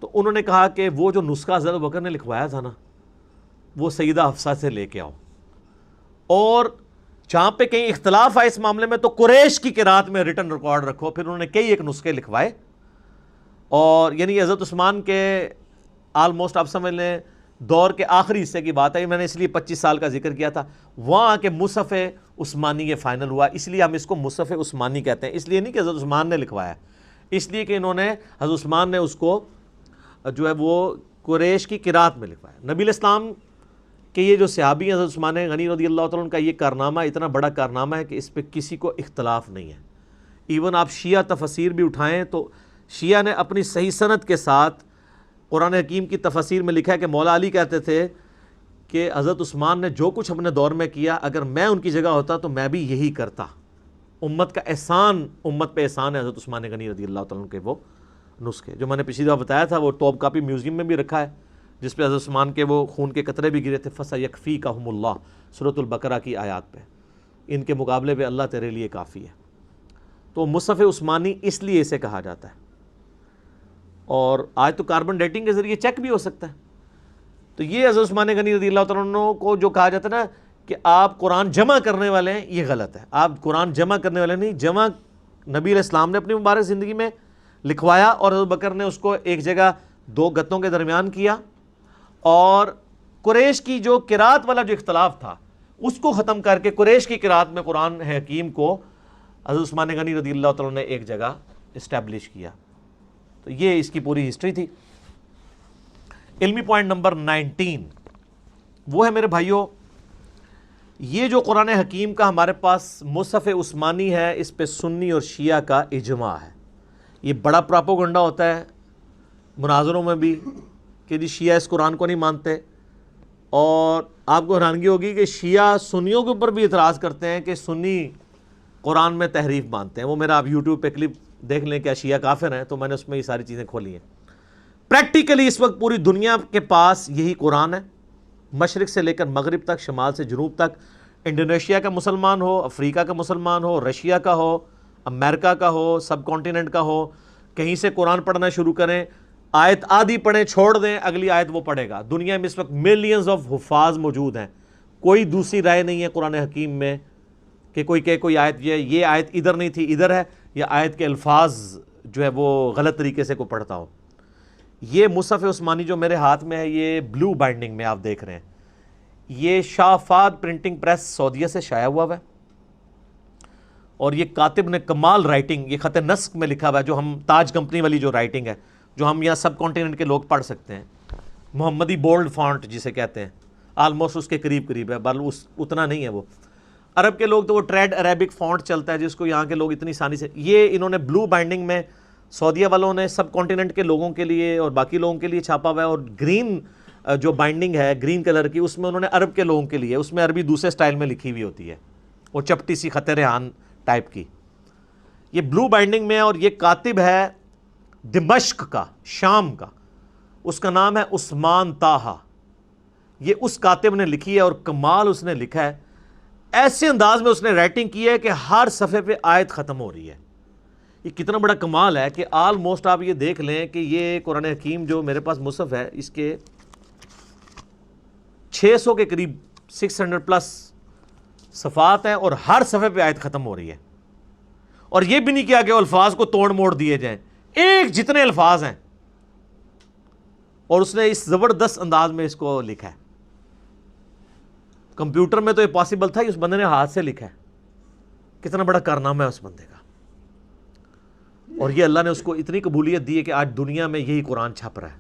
تو انہوں نے کہا کہ وہ جو نسخہ حضرت بکر نے لکھوایا تھا نا وہ سیدہ حفصہ سے لے کے آؤ، اور جہاں پہ کہیں اختلاف آئے اس معاملے میں تو قریش کی قرات میں ریٹن ریکارڈ رکھو. پھر انہوں نے کئی ایک نسخے لکھوائے، اور یعنی حضرت عثمان کے آلموسٹ آپ سمجھ لیں دور کے آخری حصے کی بات ہے. میں نے اس لیے 25 سال کا ذکر کیا تھا. وہاں کے مصحف عثمانی یہ فائنل ہوا، اس لیے ہم اس کو مصحف عثمانی کہتے ہیں. اس لیے نہیں کہ حضرت عثمان نے لکھوایا، اس لیے کہ انہوں نے حضرت عثمان نے اس کو جو ہے وہ قریش کی قرات میں لکھوایا. نبی علیہ السلام کہ یہ جو صحابی ہیں حضرت عثمان غنی رضی اللہ تعالیٰ عنہ کا یہ کارنامہ اتنا بڑا کارنامہ ہے کہ اس پہ کسی کو اختلاف نہیں ہے. ایون آپ شیعہ تفسیر بھی اٹھائیں تو شیعہ نے اپنی صحیح سند کے ساتھ قرآن حکیم کی تفسیر میں لکھا ہے کہ مولا علی کہتے تھے کہ حضرت عثمان نے جو کچھ اپنے دور میں کیا اگر میں ان کی جگہ ہوتا تو میں بھی یہی کرتا. امت کا احسان، امت پہ احسان ہے حضرت عثمان غنی رضی اللہ تعالیٰ عنہ کے وہ نسخے جو میں نے پچھلی دفعہ بتایا تھا. وہ ٹاپ کاپی میوزیم میں بھی رکھا ہے جس پہ حضرت عثمان کے وہ خون کے قطرے بھی گرے تھے. فَسَيَكْفِيكَهُمُ اللَّهُ سورۃ البقرہ کی آیات پہ، ان کے مقابلے پہ اللہ تیرے لیے کافی ہے. تو مصحف عثمانی اس لیے اسے کہا جاتا ہے. اور آج تو کاربن ڈیٹنگ کے ذریعے چیک بھی ہو سکتا ہے. تو یہ حضرت عثمان غنی رضی اللہ تعالیٰ عنہ کو جو کہا جاتا ہے نا کہ آپ قرآن جمع کرنے والے ہیں، یہ غلط ہے. آپ قرآن جمع کرنے والے نہیں، جمع نبی علیہ السلام نے اپنی مبارک زندگی میں لکھوایا، اور حضرت بکر نے اس کو ایک جگہ 2 گتوں کے درمیان کیا، اور قریش کی جو قرات والا جو اختلاف تھا اس کو ختم کر کے قریش کی قرات میں قرآن حکیم کو حضرت عثمان غنی رضی اللہ تعالیٰ نے ایک جگہ اسٹیبلش کیا. تو یہ اس کی پوری ہسٹری تھی. علمی پوائنٹ نمبر 19 وہ ہے میرے بھائیوں، یہ جو قرآن حکیم کا ہمارے پاس مصحف عثمانی ہے، اس پہ سنی اور شیعہ کا اجماع ہے. یہ بڑا پراپوگنڈا ہوتا ہے مناظروں میں بھی کہ جی شیعہ اس قرآن کو نہیں مانتے، اور آپ کو حیرانگی ہوگی کہ شیعہ سنیوں کے اوپر بھی اعتراض کرتے ہیں کہ سنی قرآن میں تحریف مانتے ہیں. وہ میرا آپ یوٹیوب پہ کلپ دیکھ لیں کہ شیعہ کافر ہیں، تو میں نے اس میں یہ ساری چیزیں کھولی ہیں. پریکٹیکلی اس وقت پوری دنیا کے پاس یہی قرآن ہے، مشرق سے لے کر مغرب تک، شمال سے جنوب تک. انڈونیشیا کا مسلمان ہو، افریقہ کا مسلمان ہو، رشیا کا ہو، امریکہ کا ہو، سب کانٹیننٹ کا ہو، کہیں سے قرآن پڑھنا شروع کریں، آیت آدھی پڑھیں چھوڑ دیں، اگلی آیت وہ پڑھے گا. دنیا میں اس وقت ملینز آف حفاظ موجود ہیں. کوئی دوسری رائے نہیں ہے قرآن حکیم میں کہ کوئی کہ کوئی آیت یہ آیت ادھر نہیں تھی ادھر ہے، یا آیت کے الفاظ جو ہے وہ غلط طریقے سے کوئی پڑھتا ہو. یہ مصحف عثمانی جو میرے ہاتھ میں ہے، یہ بلو بائنڈنگ میں آپ دیکھ رہے ہیں. یہ شاہ فہد پرنٹنگ پریس سعودیہ سے شائع ہوا ہے، اور یہ کاتب نے کمال رائٹنگ، یہ خط نسق میں لکھا ہوا ہے، جو ہم تاج کمپنی والی جو رائٹنگ ہے جو ہم یہاں سب کانٹیننٹ کے لوگ پڑھ سکتے ہیں. محمدی بولڈ فونٹ جسے کہتے ہیں، آلموسٹ اس کے قریب ہے، بل اتنا نہیں ہے. وہ عرب کے لوگ تو وہ ٹریڈ عربک فونٹ چلتا ہے جس کو یہاں کے لوگ اتنی آسانی سے، یہ انہوں نے بلو بائنڈنگ میں سعودیہ والوں نے سب کانٹیننٹ کے لوگوں کے لیے اور باقی لوگوں کے لیے چھاپا ہوا ہے. اور گرین جو بائنڈنگ ہے گرین کلر کی، اس میں انہوں نے عرب کے لوگوں کے لیے، اس میں عربی دوسرے سٹائل میں لکھی ہوئی ہوتی ہے، وہ چپٹی سی خط ریحان ٹائپ کی. یہ بلو بائنڈنگ میں، اور یہ کاتب ہے دمشق کا، شام کا، اس کا نام ہے عثمان طاہا. یہ اس کاتب نے لکھی ہے، اور کمال اس نے لکھا ہے، ایسے انداز میں اس نے رائٹنگ کی ہے کہ ہر صفحے پہ آیت ختم ہو رہی ہے. یہ کتنا بڑا کمال ہے کہ آلموسٹ آپ یہ دیکھ لیں کہ یہ قرآن حکیم جو میرے پاس مصحف ہے، اس کے 600 کے قریب 600 پلس صفحات ہیں، اور ہر صفحے پہ آیت ختم ہو رہی ہے. اور یہ بھی نہیں کیا کہ الفاظ کو توڑ موڑ دیے جائیں، ایک جتنے الفاظ ہیں، اور اس نے اس زبردست انداز میں اس کو لکھا ہے. کمپیوٹر میں تو یہ پاسبل تھا، اس بندے نے ہاتھ سے لکھا ہے. کتنا بڑا کارنامہ ہے اس بندے کا. اور یہ اللہ نے اس کو اتنی قبولیت دی ہے کہ آج دنیا میں یہی قرآن چھپ رہا ہے،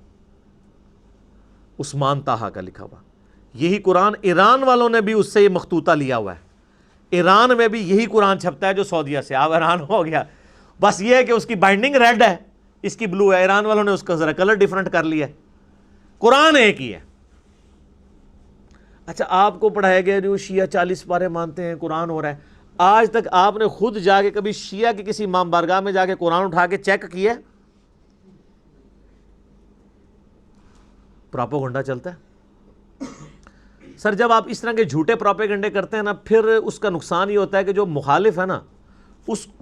عثمان طاہا کا لکھا ہوا. یہی قرآن ایران والوں نے بھی اس سے یہ مخطوطہ لیا ہوا ہے. ایران میں بھی یہی قرآن چھپتا ہے جو سعودیہ سے. آپ ایران ہو گیا، بس یہ ہے کہ اس کی بائنڈنگ ریڈ ہے، اس کی بلو ہے. ایران والوں نے اس کا ذرا کلر ڈیفرنٹ کر لیا ہے، قرآن ایک ہی ہے. اچھا، آپ کو پڑھایا گیا جو شیعہ 40 پارے مانتے ہیں، قرآن ہو رہا ہے. آج تک آپ نے خود جا کے کبھی شیعہ کے کسی امام بارگاہ میں جا کے قرآن اٹھا کے چیک کیا؟ پراپوگنڈا چلتا ہے. سر جب آپ اس طرح کے جھوٹے پراپیگنڈے کرتے ہیں نا، پھر اس کا نقصان یہ ہوتا ہے کہ جو مخالف ہے نا،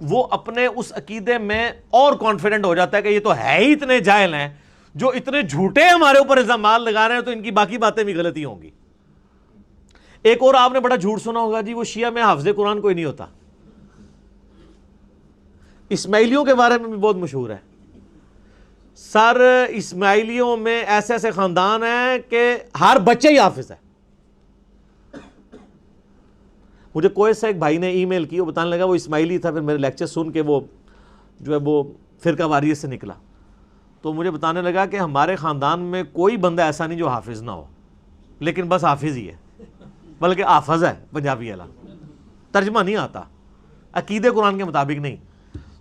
وہ اپنے اس عقیدے میں اور کانفیڈنٹ ہو جاتا ہے کہ یہ تو ہے ہی اتنے جاہل ہیں، جو اتنے جھوٹے ہمارے اوپر الزامات لگا رہے ہیں، تو ان کی باقی باتیں بھی غلطی ہوں گی. ایک اور آپ نے بڑا جھوٹ سنا ہوگا، جی وہ شیعہ میں حافظ قرآن کوئی نہیں ہوتا. اسماعیلیوں کے بارے میں بھی بہت مشہور ہے. سر اسماعیلیوں میں ایسے ایسے خاندان ہیں کہ ہر بچے ہی حافظ ہے. مجھے کوئی سے ایک بھائی نے ای میل کی، وہ بتانے لگا وہ اسماعیلی تھا، پھر میرے لیکچر سن کے وہ جو ہے وہ فرقہ واریت سے نکلا. تو مجھے بتانے لگا کہ ہمارے خاندان میں کوئی بندہ ایسا نہیں جو حافظ نہ ہو، لیکن بس حافظ ہی ہے، بلکہ حافظ ہے پنجابی والا، ترجمہ نہیں آتا، عقیدے قرآن کے مطابق نہیں.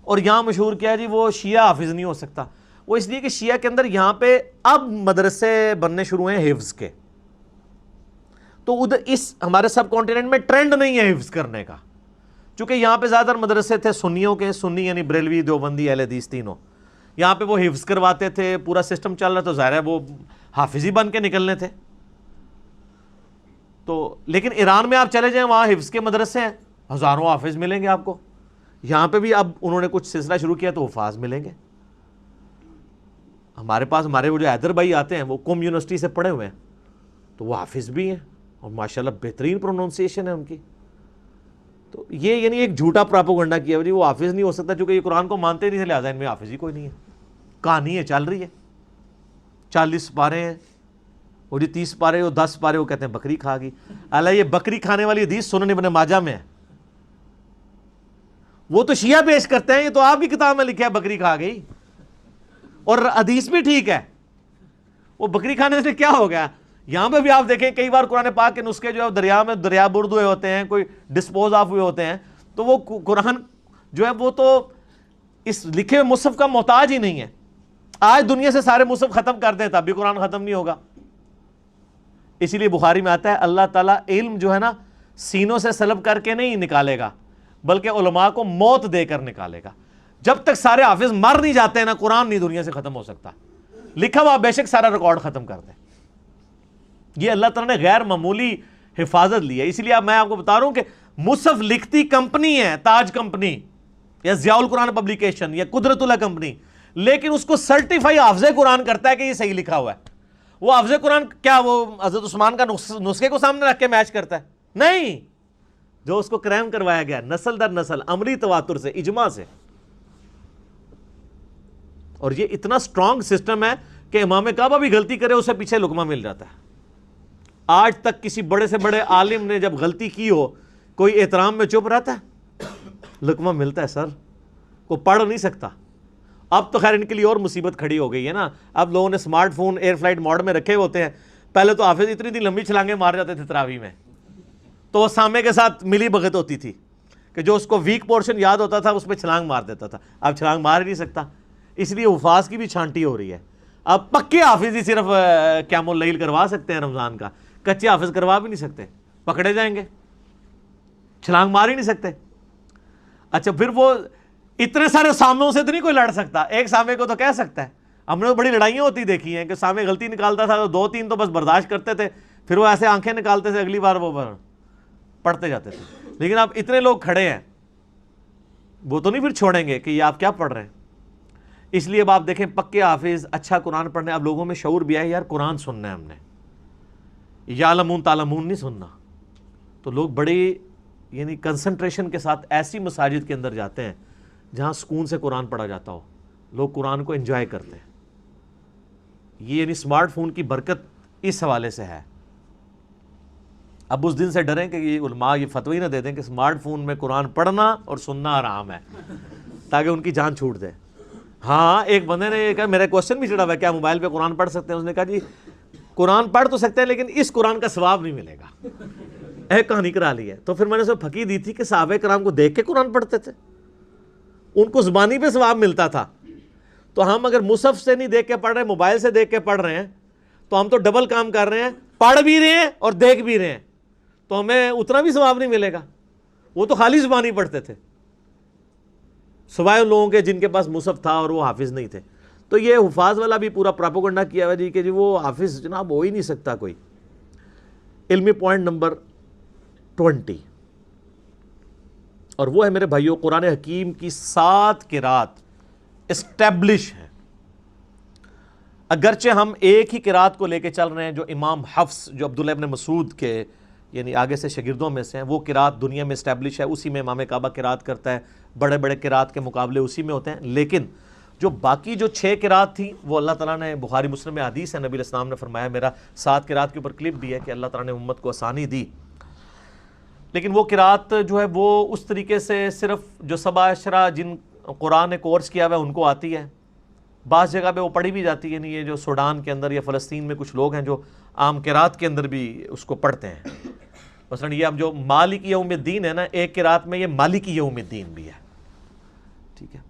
اور یہاں مشہور کیا ہے جی وہ شیعہ حافظ نہیں ہو سکتا. وہ اس لیے کہ شیعہ کے اندر یہاں پہ اب مدرسے بننے شروع ہیں حفظ کے. تو ادھر اس ہمارے سب کانٹیننٹ میں ٹرینڈ نہیں ہے حفظ کرنے کا، چونکہ یہاں پہ زیادہ مدرسے تھے سنیوں کے، سنی یعنی بریلوی، دیوبندی، اہل حدیث تینوں. یہاں پہ وہ حفظ کرواتے تھے، پورا سسٹم چل رہا، تو ظاہر ہے وہ حافظ ہی بن کے نکلنے تھے. تو لیکن ایران میں آپ چلے جائیں، وہاں حفظ کے مدرسے ہیں، ہزاروں حافظ ملیں گے آپ کو. یہاں پہ بھی اب انہوں نے کچھ سلسلہ شروع کیا تو حفاظ ملیں گے. ہمارے پاس ہمارے وہ جو حیدر بھائی آتے ہیں وہ قم یونیورسٹی سے پڑھے ہوئے ہیں، تو وہ حافظ بھی ہیں اور ماشاءاللہ بہترین پروننسیشن ہے ان کی. تو یہ یعنی ایک جھوٹا پراپوگنڈا کیا جی وہ حافظ نہیں ہو سکتا چونکہ یہ قرآن کو مانتے نہیں تھے لہٰذا ان میں حافظ ہی کوئی نہیں ہے. کہانی ہے چل رہی ہے، 40 پارے ہیں، وہ جی 30 پارے وہ 10 پارے وہ کہتے ہیں بکری کھا گئی. اللہ یہ بکری کھانے والی حدیث سنن ابن ماجہ میں ہے. وہ تو شیعہ پیش کرتے ہیں، یہ تو آپ کی کتاب میں لکھا ہے بکری کھا گئی، اور حدیث بھی ٹھیک ہے. وہ بکری کھانے سے کیا ہو گیا؟ یہاں پہ بھی آپ دیکھیں کئی بار قرآن پاک کے نسخے جو ہے دریا میں دریا برد ہوئے ہوتے ہیں، کوئی ڈسپوز آف ہوئے ہوتے ہیں، تو وہ قرآن جو ہے وہ تو اس لکھے ہوئے مصحف کا محتاج ہی نہیں ہے. آج دنیا سے سارے مصحف ختم کر دیں تب بھی قرآن ختم نہیں ہوگا. اسی لیے بخاری میں آتا ہے اللہ تعالیٰ علم جو ہے نا سینوں سے سلب کر کے نہیں نکالے گا بلکہ علماء کو موت دے کر نکالے گا. جب تک سارے حافظ مر نہیں جاتے ہیں نا قرآن نہیں دنیا سے ختم ہو سکتا. لکھا ہوا بے شک سارا ریکارڈ ختم کر دیں. یہ اللہ تعالیٰ نے غیر معمولی حفاظت لی ہے. اسی لیے اب میں آپ کو بتا رہا ہوں کہ مصحف لکھتی کمپنی ہے تاج کمپنی یا ضیاء القرآن پبلیکیشن یا قدرت اللہ کمپنی، لیکن اس کو سرٹیفائی حافظ قرآن کرتا ہے کہ یہ صحیح لکھا ہوا ہے. وہ حافظ قرآن کیا وہ حضرت عثمان کا نسخے کو سامنے رکھ کے میچ کرتا ہے؟ نہیں. جو اس کو کریم کروایا گیا نسل در نسل عملی تواتر سے اجماع سے. اور یہ اتنا سٹرونگ سسٹم ہے کہ امام کعبہ بھی غلطی کرے اسے پیچھے لقمہ مل جاتا ہے. آج تک کسی بڑے سے بڑے عالم نے جب غلطی کی ہو کوئی احترام میں چپ رہتا ہے؟ لقمہ ملتا ہے سر. کوئی پڑھ نہیں سکتا. اب تو خیر ان کے لیے اور مصیبت کھڑی ہو گئی ہے نا. اب لوگوں نے smart phone air flight mode میں رکھے ہوتے ہیں. پہلے تو حافظ اتنی لمبی چھلانگیں مار جاتے تھے تراویح میں تو وہ سامع کے ساتھ ملی بھگت ہوتی تھی کہ جو اس کو ویک پورشن یاد ہوتا تھا اس پہ چھلانگ مار دیتا تھا. اب چھلانگ مار ہی نہیں سکتا. اس لیے حفاظ کی بھی چھانٹی ہو رہی ہے. اب پکے حافظ ہی صرف قیام اللیل کروا سکتے ہیں رمضان کا، کچے حافظ کروا بھی نہیں سکتے، پکڑے جائیں گے، چھلانگ مار ہی نہیں سکتے. اچھا پھر وہ اتنے سارے سامعوں سے تو نہیں کوئی لڑ سکتا. ایک سامع کو تو کہہ سکتا ہے. ہم نے تو بڑی لڑائیاں ہوتی دیکھی ہیں کہ سامع غلطی نکالتا تھا تو 2-3 تو بس برداشت کرتے تھے، پھر وہ ایسے آنکھیں نکالتے تھے اگلی بار وہ پڑھتے جاتے تھے. لیکن اب اتنے لوگ کھڑے ہیں وہ تو نہیں پھر چھوڑیں گے کہ یہ آپ کیا پڑھ رہے ہیں. اس لیے اب آپ دیکھیں پکے حافظ اچھا قرآن پڑھنے. اب لوگوں میں شعور بھی ہے یار قرآن سننا ہے ہم نے، یعلمون تعلمون نہیں سننا. تو لوگ بڑی یعنی کنسنٹریشن کے ساتھ ایسی مساجد کے اندر جاتے ہیں جہاں سکون سے قرآن پڑھا جاتا ہو. لوگ قرآن کو انجوائے کرتے ہیں. یہ یعنی سمارٹ فون کی برکت اس حوالے سے ہے. اب اس دن سے ڈریں کہ یہ علماء یہ فتوی نہ دے دیں کہ سمارٹ فون میں قرآن پڑھنا اور سننا آرام ہے تاکہ ان کی جان چھوٹ دے. ہاں ایک بندے نے کہا میرا کوشچن بھی چڑھا ہوا ہے کیا موبائل پہ قرآن پڑھ سکتے ہیں؟ اس نے کہا جی قرآن پڑھ تو سکتے ہیں لیکن اس قرآن کا ثواب نہیں ملے گا. ایک کہانی کرا لی ہے. تو پھر میں نے اسے پھکی دی تھی کہ صحابہ کرام کو دیکھ کے قرآن پڑھتے تھے، ان کو زبانی پہ ثواب ملتا تھا. تو ہم اگر مصحف سے نہیں دیکھ کے پڑھ رہے ہیں، موبائل سے دیکھ کے پڑھ رہے ہیں تو ہم تو ڈبل کام کر رہے ہیں، پڑھ بھی رہے ہیں اور دیکھ بھی رہے ہیں، تو ہمیں اتنا بھی ثواب نہیں ملے گا. وہ تو خالی زبانی پڑھتے تھے سوائے ان لوگوں کے جن کے پاس مصحف تھا اور وہ حافظ نہیں تھے. تو یہ حفاظ والا بھی پورا پراپوگنڈا کیا ہوا جی کہ جی وہ حافظ جناب ہو ہی نہیں سکتا کوئی. علمی پوائنٹ نمبر 20 اور وہ ہے میرے بھائیوں قرآن حکیم کی 7 قرات اسٹیبلش ہیں. اگرچہ ہم ایک ہی قرات کو لے کے چل رہے ہیں جو امام حفص جو عبداللہ ابن مسعود کے یعنی آگے سے شاگردوں میں سے ہیں، وہ قرات دنیا میں اسٹیبلش ہے، اسی میں امام کعبہ قرات کرتا ہے، بڑے بڑے قرات کے مقابلے اسی میں ہوتے ہیں. لیکن جو باقی جو 6 قرات تھیں وہ اللہ تعالیٰ نے بخاری مسلم میں حدیث ہے نبی علیہ السلام نے فرمایا، میرا 7 قرات کے اوپر کلپ بھی ہے کہ اللہ تعالیٰ نے امت کو آسانی دی. لیکن وہ قرات جو ہے وہ اس طریقے سے صرف جو 7 عشرہ جن قرآن نے کورس کیا ہوا ہے ان کو آتی ہے. بعض جگہ پہ وہ پڑھی بھی جاتی ہے. یعنی یہ جو سوڈان کے اندر یا فلسطین میں کچھ لوگ ہیں جو عام قرات کے اندر بھی اس کو پڑھتے ہیں. مثلا یہ اب جو مالک یوم الدین ہے نا، ایک قرات میں یہ مالک یوم الدین بھی ہے. ٹھیک ہے.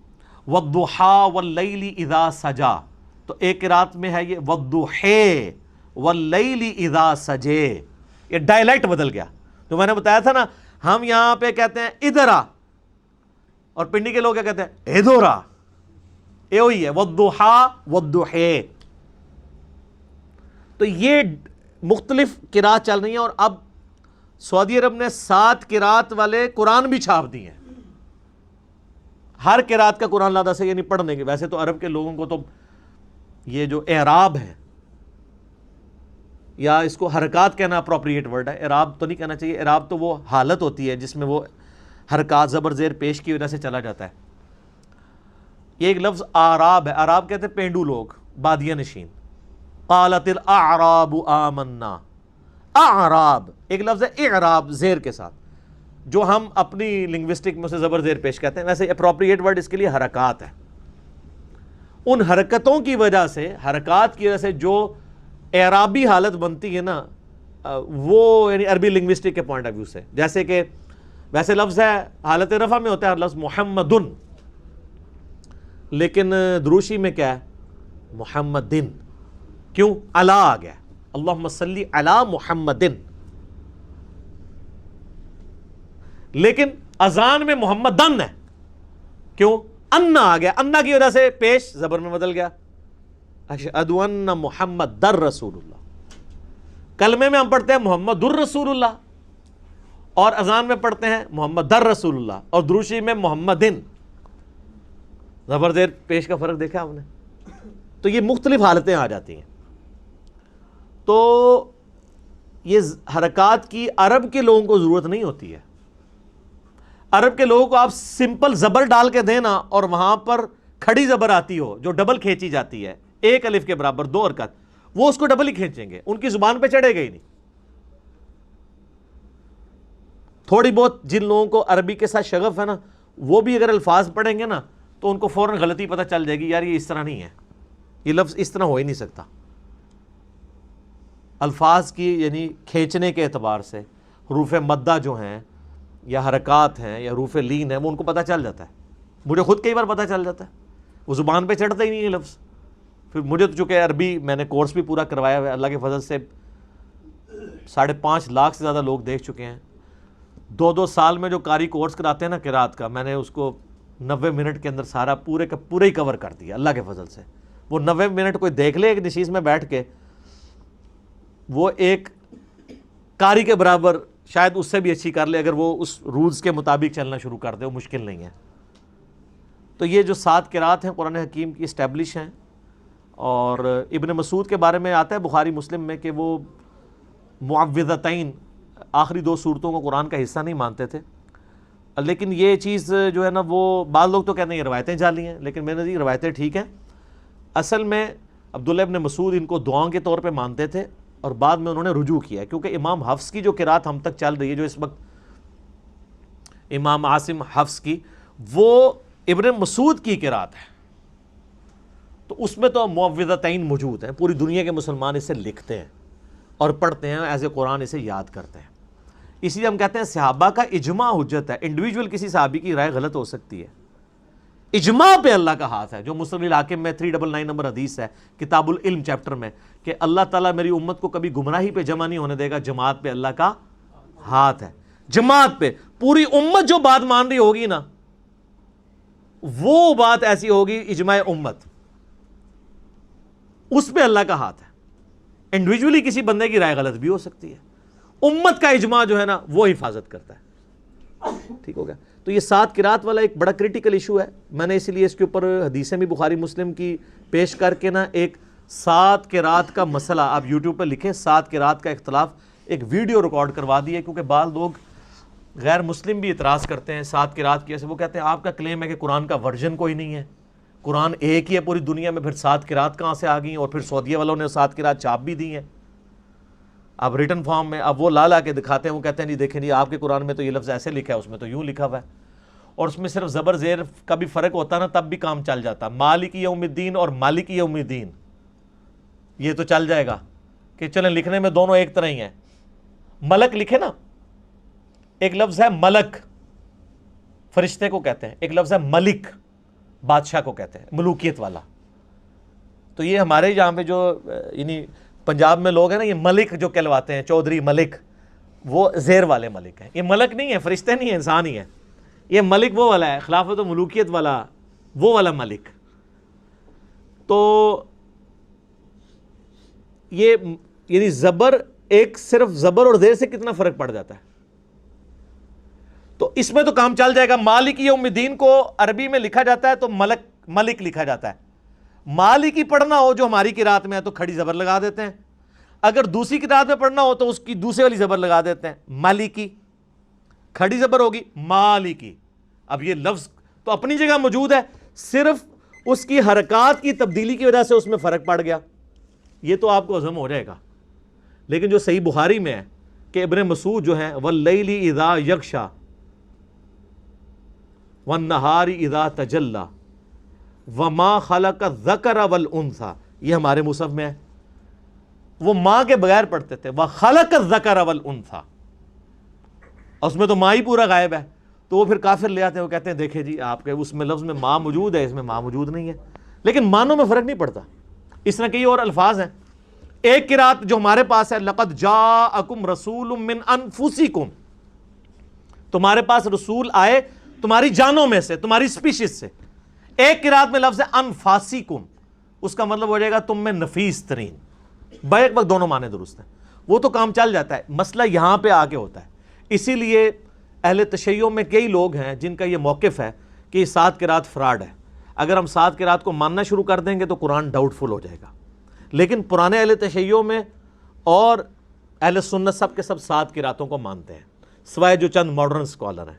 وَالضُّحَىٰ وَاللَّيْلِ اِذَا سَجَا، تو ایک قرات میں ہے یہ وَالضُّحَىٰ وَاللَّيْلِ اِذَا سَجَے. یہ ڈائلیکٹ بدل گیا. جو میں نے بتایا تھا نا ہم یہاں پہ کہتے ہیں ادھر آ اور پنڈی کے لوگ کیا کہتے ہیں ادھر آ. یہ وہی ہے وَالضُّحَىٰ وَالضُّحَىٰ. تو یہ مختلف قرات چل رہی ہیں. اور اب سعودی عرب نے 7 قرات والے قرآن بھی چھاپ دیے ہیں. ہر قرات کا قرآن لادہ سے یعنی پڑھنے کے. ویسے تو عرب کے لوگوں کو تو یہ جو اعراب ہے، یا اس کو حرکات کہنا اپروپریٹ ورڈ ہے، اعراب تو نہیں کہنا چاہیے، اعراب تو وہ حالت ہوتی ہے جس میں وہ حرکات زبر زیر پیش کی وجہ سے چلا جاتا ہے۔ یہ ایک لفظ آراب ہے، آراب کہتے ہیں پینڈو لوگ، بادیہ نشین۔ قالت الاعراب آمنا، اعراب ایک لفظ ہے اعراب زیر کے ساتھ، جو ہم اپنی لنگوسٹک میں اسے زبر زیر پیش کہتے ہیں، ویسے اپروپریٹ ورڈ اس کے لیے حرکات ہے۔ ان حرکتوں کی وجہ سے، حرکات کی وجہ سے جو اعرابی حالت بنتی ہے نا، وہ یعنی عربی لنگوسٹک کے پوائنٹ آف ویو سے، جیسے کہ ویسے لفظ ہے حالت رفع میں ہوتا ہے لفظ محمدن، لیکن دروشی میں کیا ہے؟ محمدن۔ کیوں؟ علی آ گیا، اللہم صلی علی محمدن۔ لیکن اذان میں محمدن ہے، کیوں؟ انا آ گیا، انا کی وجہ سے پیش زبر میں بدل گیا، اشہد ان محمد در رسول اللہ۔ کلمے میں ہم پڑھتے ہیں محمد الرسول اللہ، اور اذان میں پڑھتے ہیں محمد در رسول اللہ، اور دروشی میں محمدن۔ زبر زیر پیش کا فرق دیکھا آپ نے؟ تو یہ مختلف حالتیں آ جاتی ہیں۔ تو یہ حرکات کی عرب کے لوگوں کو ضرورت نہیں ہوتی ہے۔ عرب کے لوگوں کو آپ سمپل زبر ڈال کے دینا اور وہاں پر کھڑی زبر آتی ہو جو ڈبل کھینچی جاتی ہے، ایک الف کے برابر 2 حرکت، وہ اس کو ڈبل ہی کھینچیں گے، ان کی زبان پہ چڑھے گا ہی نہیں۔ تھوڑی بہت جن لوگوں کو عربی کے ساتھ شغف ہے نا، وہ بھی اگر الفاظ پڑھیں گے نا تو ان کو فوراً غلطی پتہ چل جائے گی، یار یہ اس طرح نہیں ہے، یہ لفظ اس طرح ہو ہی نہیں سکتا۔ الفاظ کی یعنی کھینچنے کے اعتبار سے حروف مدہ جو ہیں یا حرکات ہیں یا حروف لین ہیں، وہ ان کو پتہ چل جاتا ہے۔ مجھے خود کئی بار پتہ چل جاتا ہے، وہ زبان پہ چڑھتا ہی نہیں ہے لفظ۔ پھر مجھے تو چونکہ عربی میں نے کورس بھی پورا کروایا ہوا ہے، اللہ کے فضل سے 5.5 لاکھ سے زیادہ لوگ دیکھ چکے ہیں۔ 2 سال میں جو قاری کورس کراتے ہیں نا قرات کا، میں نے اس کو 90 منٹ کے اندر سارا پورے کا پورا ہی کور کر دیا اللہ کے فضل سے۔ وہ 90 منٹ کوئی دیکھ لے ایک نشیز میں بیٹھ کے، وہ ایک قاری کے برابر شاید اس سے بھی اچھی کر لے اگر وہ اس رولز کے مطابق چلنا شروع کر دے، وہ مشکل نہیں ہے۔ تو یہ جو 7 قرات ہیں قرآن حکیم کی اسٹیبلش ہیں، اور ابن مسعود کے بارے میں آتا ہے بخاری مسلم میں کہ وہ معوذتین آخری 2 سورتوں کو قرآن کا حصہ نہیں مانتے تھے، لیکن یہ چیز جو ہے نا، وہ بعض لوگ تو کہتے ہیں یہ روایتیں جعلی ہیں، لیکن میں نے یہ روایتیں ٹھیک ہیں۔ اصل میں عبداللہ ابن مسعود ان کو دعاؤں کے طور پہ مانتے تھے، اور بعد میں انہوں نے رجوع کیا، کیونکہ امام حفص کی جو قرات ہم تک چل رہی ہے، جو اس وقت امام عاصم حفص کی، وہ ابن مسعود کی قرات ہے، تو اس میں تو معوذتین موجود ہیں، پوری دنیا کے مسلمان اسے لکھتے ہیں اور پڑھتے ہیں، ایز اے قرآن اسے یاد کرتے ہیں۔ اس لیے ہم کہتے ہیں صحابہ کا اجماع حجت ہے، انڈیویجول کسی صحابی کی رائے غلط ہو سکتی ہے، اجماع پہ اللہ کا ہاتھ ہے، جو مسلم الحاکم میں 399 نمبر حدیث ہے کتاب العلم چیپٹر میں، کہ اللہ تعالیٰ میری امت کو کبھی گمراہی پہ جمع نہیں ہونے دے گا، جماعت پہ اللہ کا ہاتھ ہے۔ جماعت پہ پوری امت جو بات مان رہی ہوگی نا، وہ بات ایسی ہوگی اجماع امت، اس پہ اللہ کا ہاتھ ہے۔ انڈیویجولی کسی بندے کی رائے غلط بھی ہو سکتی ہے، امت کا اجماع جو ہے نا وہ حفاظت کرتا ہے۔ ٹھیک ہو گیا؟ تو یہ 7 قرات والا ایک بڑا کریٹیکل ایشو ہے، میں نے اسی لیے اس کے اوپر حدیثیں بھی بخاری مسلم کی پیش کر کے نا ایک 7 قرات کا مسئلہ آپ یوٹیوب پہ لکھیں، 7 قرات کا اختلاف، ایک ویڈیو ریکارڈ کروا دی ہے، کیونکہ بعض لوگ غیر مسلم بھی اعتراض کرتے ہیں 7 قرات کی، ایسے وہ کہتے ہیں آپ کا کلیم ہے کہ قرآن کا ورژن کوئی نہیں ہے، قرآن ایک ہی ہے پوری دنیا میں، پھر 7 قرات کہاں سے آ گئیں، اور پھر سعودیہ والوں نے 7 قرات چھاپ بھی دی ہیں اب ریٹن فارم میں، اب وہ لا کے دکھاتے ہیں، وہ کہتے ہیں نہیں دیکھیں جی آپ کے قرآن میں تو یہ لفظ ایسے لکھا ہے، اس میں تو یوں لکھا ہوا ہے، اور اس میں صرف زبر زیر کا بھی فرق ہوتا نا تب بھی کام چل جاتا۔ مالک یوم الدین اور مالک یوم الدین یہ تو چل جائے گا کہ چلیں لکھنے میں دونوں ایک طرح ہی ہیں۔ ملک لکھے نا، ایک لفظ ہے ملک فرشتے کو کہتے ہیں، ایک لفظ ہے ملک بادشاہ کو کہتے ہیں، ملوکیت والا۔ تو یہ ہمارے یہاں پہ جو یعنی پنجاب میں لوگ ہیں نا، یہ ملک جو کہلواتے ہیں، چودھری ملک، وہ زیر والے ملک ہیں، یہ ملک نہیں ہے، فرشتے نہیں ہیں، انسان ہی ہے۔ یہ ملک وہ والا ہے، خلافت و ملوکیت والا، وہ والا ملک۔ تو یہ یعنی زبر، ایک صرف زبر اور زیر سے کتنا فرق پڑ جاتا ہے، تو اس میں تو کام چل جائے گا۔ مالک یوم الدین کو عربی میں لکھا جاتا ہے تو ملک لکھا جاتا ہے، مالکی پڑھنا ہو جو ہماری قرات میں ہے تو کھڑی زبر لگا دیتے ہیں، اگر دوسری قرات میں پڑھنا ہو تو اس کی دوسری والی زبر لگا دیتے ہیں، مالکی کھڑی زبر ہوگی مالکی۔ اب یہ لفظ تو اپنی جگہ موجود ہے، صرف اس کی حرکات کی تبدیلی کی وجہ سے اس میں فرق پڑ گیا، یہ تو آپ کو ہضم ہو جائے گا۔ لیکن جو صحیح بخاری میں ہے کہ ابن مسعود جو ہیں واللیل اذا یغشا والنہار اذا تجلی وما خلق الذکر والانثی، یہ ہمارے مصحف میں ہے، وہ ماں کے بغیر پڑھتے تھے وخلق الذکر والانثی، اس میں تو ماں ہی پورا غائب ہے، تو وہ پھر کافر لے آتے ہیں، وہ کہتے ہیں دیکھیں جی آپ کے اس میں لفظ میں ماں موجود ہے، اس میں ماں موجود نہیں ہے، لیکن معنوں میں فرق نہیں پڑتا۔ اس طرح کئی اور الفاظ ہیں۔ ایک قرات جو ہمارے پاس ہے لقد جاءکم رسول من انفسکم، تمہارے پاس رسول آئے تمہاری جانوں میں سے، تمہاری سپیشیز سے۔ ایک قرات میں لفظ ہے انفاسکم، اس کا مطلب ہو جائے گا تم میں نفیس ترین، بیک وقت دونوں معنی درست ہیں، وہ تو کام چل جاتا ہے، مسئلہ یہاں پہ آ کے ہوتا ہے۔ اسی لیے اہل تشیع میں کئی لوگ ہیں جن کا یہ موقف ہے کہ یہ 7 قرات فراڈ ہے، اگر ہم 7 قرات کو ماننا شروع کر دیں گے تو قرآن ڈاؤٹ فل ہو جائے گا۔ لیکن پرانے اہل تشیع میں اور اہل سنت سب کے سب 7 قراتوں کو مانتے ہیں، سوائے جو چند ماڈرن اسکالر ہیں،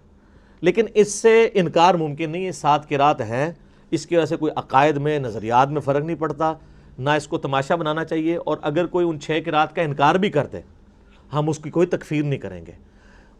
لیکن اس سے انکار ممکن نہیں ہے، 7 قرات ہیں، اس کی وجہ سے کوئی عقائد میں نظریات میں فرق نہیں پڑتا، نہ اس کو تماشا بنانا چاہیے، اور اگر کوئی ان 6 قرات کا انکار بھی کر دے ہم اس کی کوئی تکفیر نہیں کریں گے۔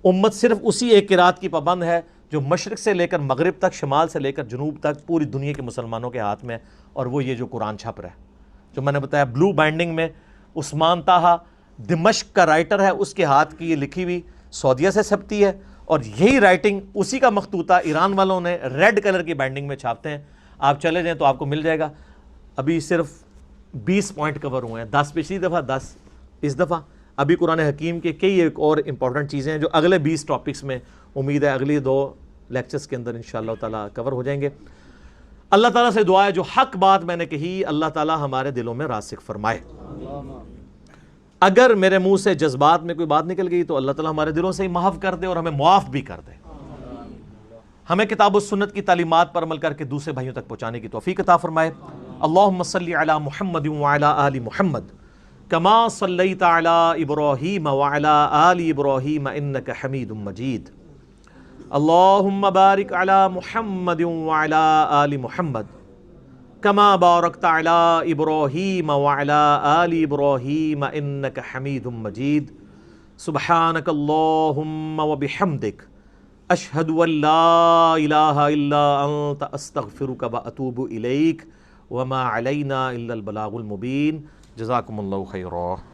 امت صرف اسی ایک قرات کی پابند ہے جو مشرق سے لے کر مغرب تک، شمال سے لے کر جنوب تک پوری دنیا کے مسلمانوں کے ہاتھ میں، اور وہ یہ جو قرآن چھپ رہا ہے، جو میں نے بتایا بلو بائنڈنگ میں، عثمان طٰہٰ دمشق کا رائٹر ہے، اس کے ہاتھ کی یہ لکھی ہوئی سعودیہ سے چھپتی ہے، اور یہی رائٹنگ اسی کا مخطوطہ ایران والوں نے ریڈ کلر کی بائنڈنگ میں چھاپتے ہیں۔ آپ چلے جائیں تو آپ کو مل جائے گا۔ ابھی صرف 20 پوائنٹ کور ہوئے ہیں، 10 پچھلی دفعہ، 10 اس دفعہ۔ ابھی قرآن حکیم کے کئی ایک اور امپورٹنٹ چیزیں ہیں جو اگلے 20 ٹاپکس میں امید ہے اگلی 2 لیکچرز کے اندر انشاءاللہ تعالیٰ کور ہو جائیں گے۔ اللہ تعالیٰ سے دعا ہے جو حق بات میں نے کہی اللہ تعالیٰ ہمارے دلوں میں راسخ فرمائے، اگر میرے منہ سے جذبات میں کوئی بات نکل گئی تو اللہ تعالیٰ ہمارے دلوں سے ہی محو کر دے اور ہمیں معاف بھی کر دے، ہمیں کتاب و سنت کی تعلیمات پر عمل کر کے دوسرے بھائیوں تک پہنچانے کی توفیق عطا فرمائے۔ اللہم صلی علی محمد وعلی آل محمد کما صلیت علی ابراہیم وعلی آل ابراہیم انک حمید مجید۔ اللہم بارک علی محمد وعلی آل محمد کما بارکت علی ابراہیم وعلی آل ابراہیم انک حمید مجید۔ سبحانک اللہم وبحمدک اشہد ان لا الہ الا انت استغفرک واتوب الیک وما علینا الا البلاغ المبین۔ جزاکم اللہ خیرا۔